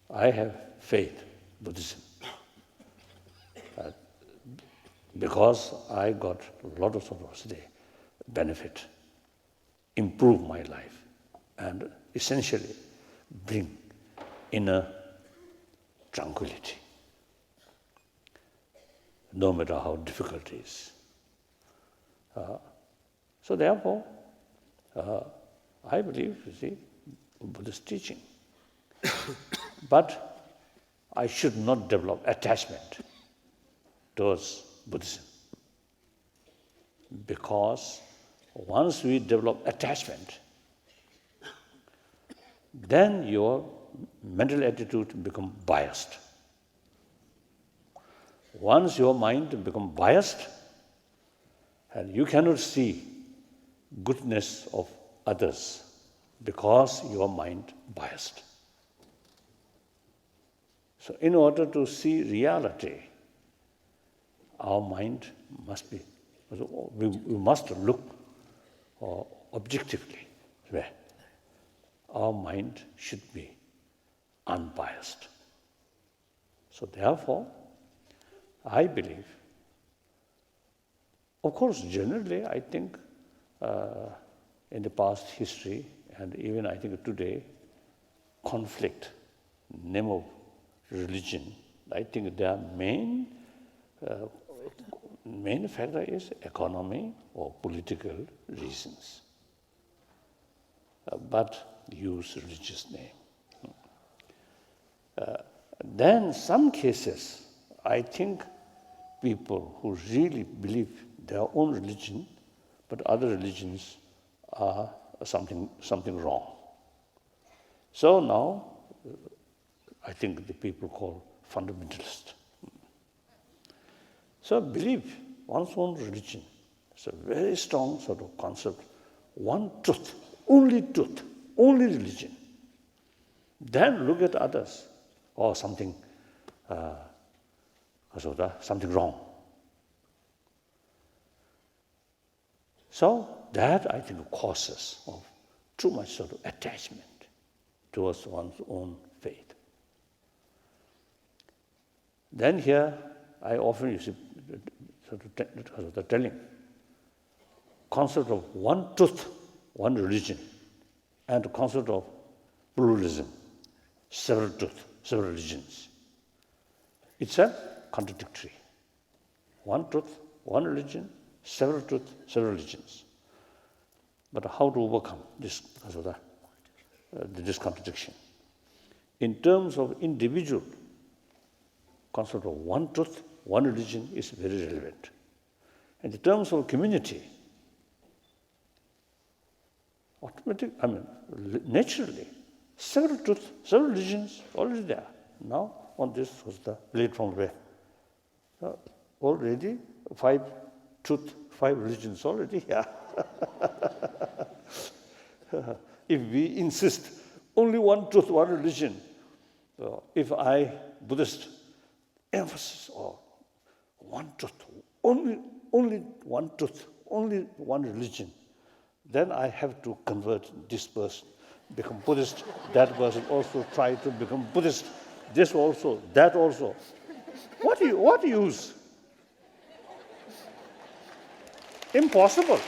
I have faith, Buddhism. Because I got a lot of sort of benefit, improve my life, and essentially bring inner tranquility, no matter how difficult it is. So therefore, I believe, Buddhist teaching. But I should not develop attachment towards Buddhism. Because once we develop attachment, then your mental attitude becomes biased. Once your mind becomes biased, and you cannot see goodness of others because your mind biased. So in order to see reality, our mind must be, we must look objectively. Our mind should be unbiased. So therefore, I believe, of course, generally, I think in the past history, and even I think today, conflict, name of religion, I think their main factor is economy or political reasons, but use religious name. Then some cases, I think people who really believe their own religion, but other religions are something wrong. So now, I think the people call fundamentalist. So believe one's own religion. It's a very strong sort of concept. One truth, only religion. Then look at others, or something wrong. So that, I think, causes of too much sort of attachment towards one's own faith. Then here, I often use the telling concept of one truth, one religion, and the concept of pluralism, several truth, several religions. It's a contradictory. One truth, one religion, several truth, several religions. But how to overcome this this contradiction? In terms of individual, concept of one truth, one religion is very relevant. In the terms of community, naturally, several truths, several religions already there. Now, on this was the platform where already 5 truth, 5 religions already here. If we insist only one truth, one religion, if I, Buddhist, emphasis on one truth, only one truth, only one religion, then I have to convert this person, become Buddhist, that person also try to become Buddhist, this also, that also. What use? Impossible.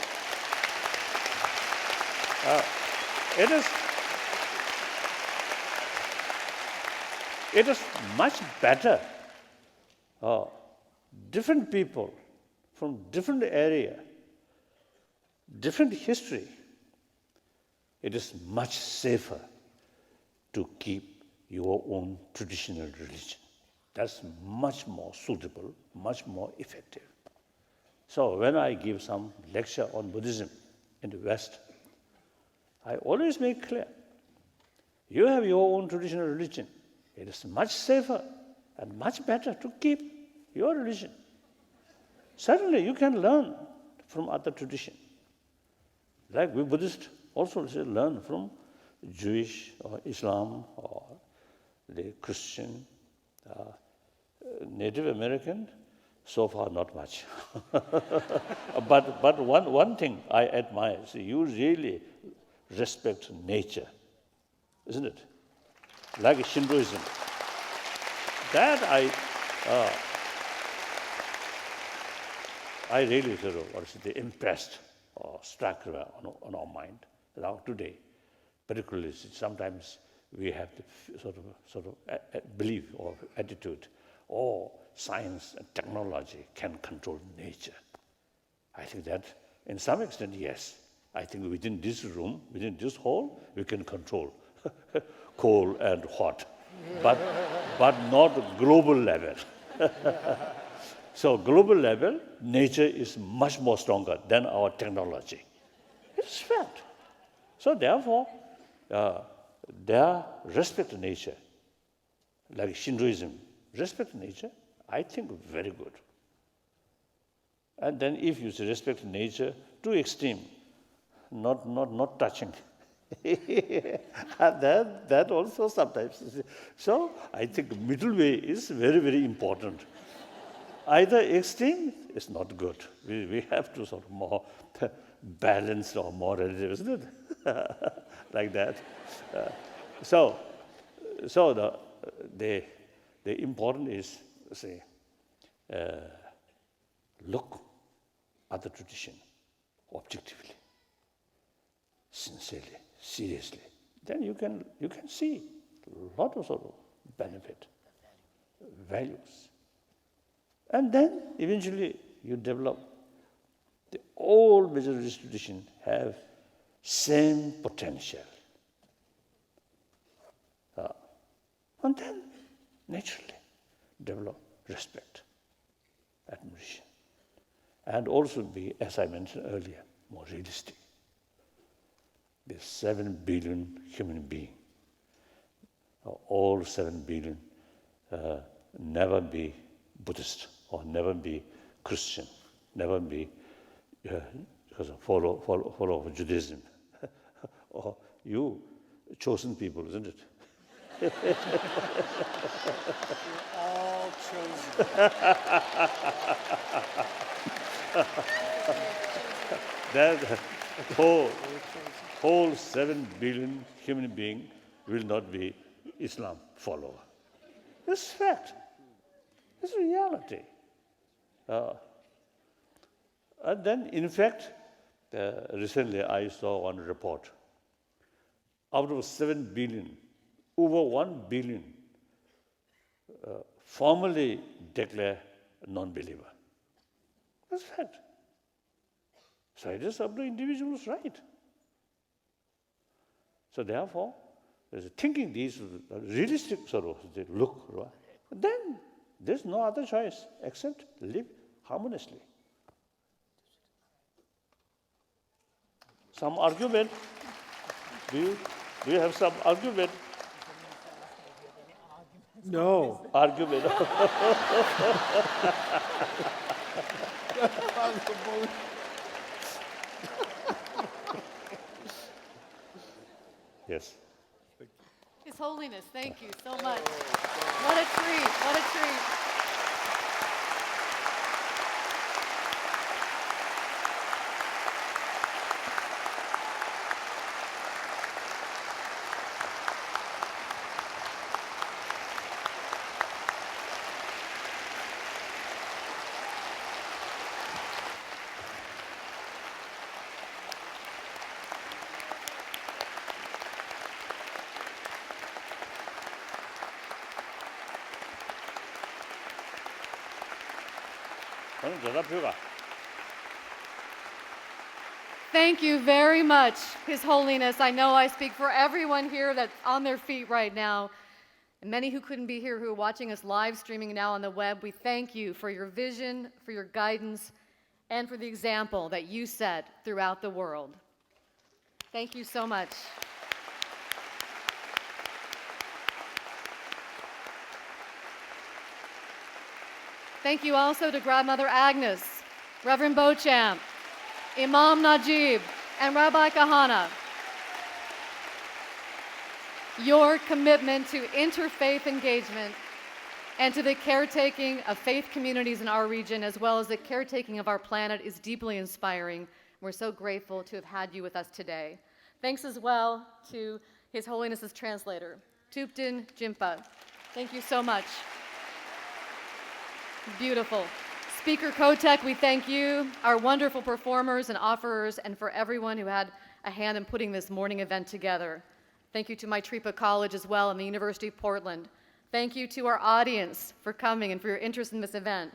It is much better. Different people from different area, different history, it is much safer to keep your own traditional religion. That's much more suitable, much more effective. So when I give some lecture on Buddhism in the West, I always make clear, you have your own traditional religion. It is much safer and much better to keep your religion. Certainly you can learn from other traditions. Like we Buddhists also learn from Jewish or Islam or the Christian, Native American, so far not much. but one thing I admire, see, you really respect nature, isn't it? Like Shintoism. That I really sort of impressed or struck on our mind. Now today, particularly sometimes we have the sort of belief or attitude, science and technology can control nature. I think that in some extent, yes. I think within this room, within this hall, we can control cold and hot, but not global level. So global level, nature is much more stronger than our technology. It's fact. So therefore, their respect to nature, like Shintoism, respect to nature, I think very good. And then if you respect nature to extreme, not touching, that also sometimes. So I think middle way is very, very important. Either extreme is not good. We have to sort of more balanced or more relative, isn't it? Like that. So the important is, say, look at the tradition objectively, sincerely, seriously. Then you can see a lot of sort of benefit, values. And then eventually you develop all major religious traditions have same potential. And then naturally develop respect, admiration. And also be, as I mentioned earlier, more realistic. There's 7 billion human beings. All 7 billion never be Buddhist or never be Christian, never be follow of Judaism. Or you chosen people, isn't it? All chosen. That whole 7 billion human being will not be Islam follower. It's fact. It's reality. And then, in fact, recently I saw one report. Out of 7 billion, over 1 billion formally declare non-believer. That's fact. So it is up to individual's right. So therefore, thinking these realistic sort of look, right? Then there's no other choice except live harmoniously. Some argument? Do you have some argument? No. Argument. Yes. His Holiness, thank you so much. What a treat, what a treat. 저는 대답표가 Thank you very much, His Holiness. I know I speak for everyone here that's on their feet right now, and many who couldn't be here who are watching us live streaming now on the web. We thank you for your vision, for your guidance, and for the example that you set throughout the world. Thank you so much. Thank you also to Grandmother Agnes, Reverend Beauchamp, Imam Najib, and Rabbi Kahana. Your commitment to interfaith engagement and to the caretaking of faith communities in our region, as well as the caretaking of our planet, is deeply inspiring. We're so grateful to have had you with us today. Thanks as well to His Holiness's translator, Thupten Jimpa. Thank you so much. Beautiful. Speaker Kotek, we thank you, our wonderful performers and offerers, and for everyone who had a hand in putting this morning event together. Thank you to Maitripa College as well and the University of Portland. Thank you to our audience for coming and for your interest in this event.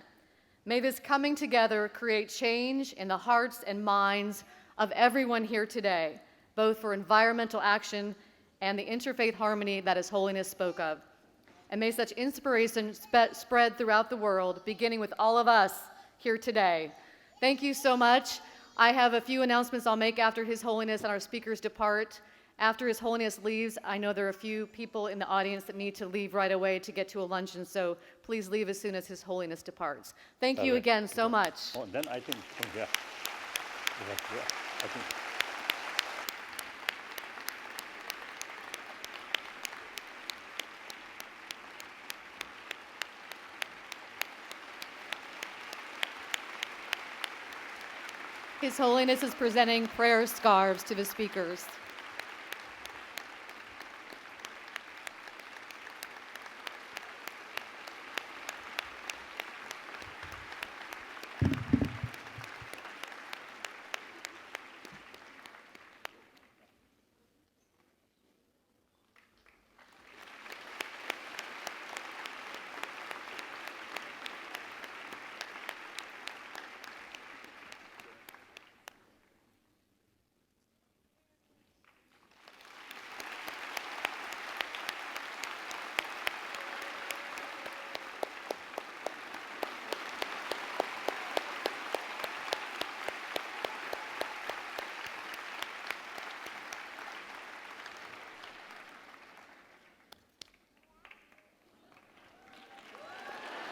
May this coming together create change in the hearts and minds of everyone here today, both for environmental action and the interfaith harmony that His Holiness spoke of. And may such inspiration spread throughout the world, beginning with all of us here today. Thank you so much. I have a few announcements I'll make after His Holiness and our speakers depart. After His Holiness leaves, I know there are a few people in the audience that need to leave right away to get to a luncheon, so please leave as soon as His Holiness departs. Thank you again so much. Oh, then I think, yeah. I think. His Holiness is presenting prayer scarves to the speakers.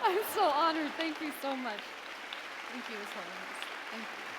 I'm so honored. Thank you so much. Thank you, His Holiness. Thank you.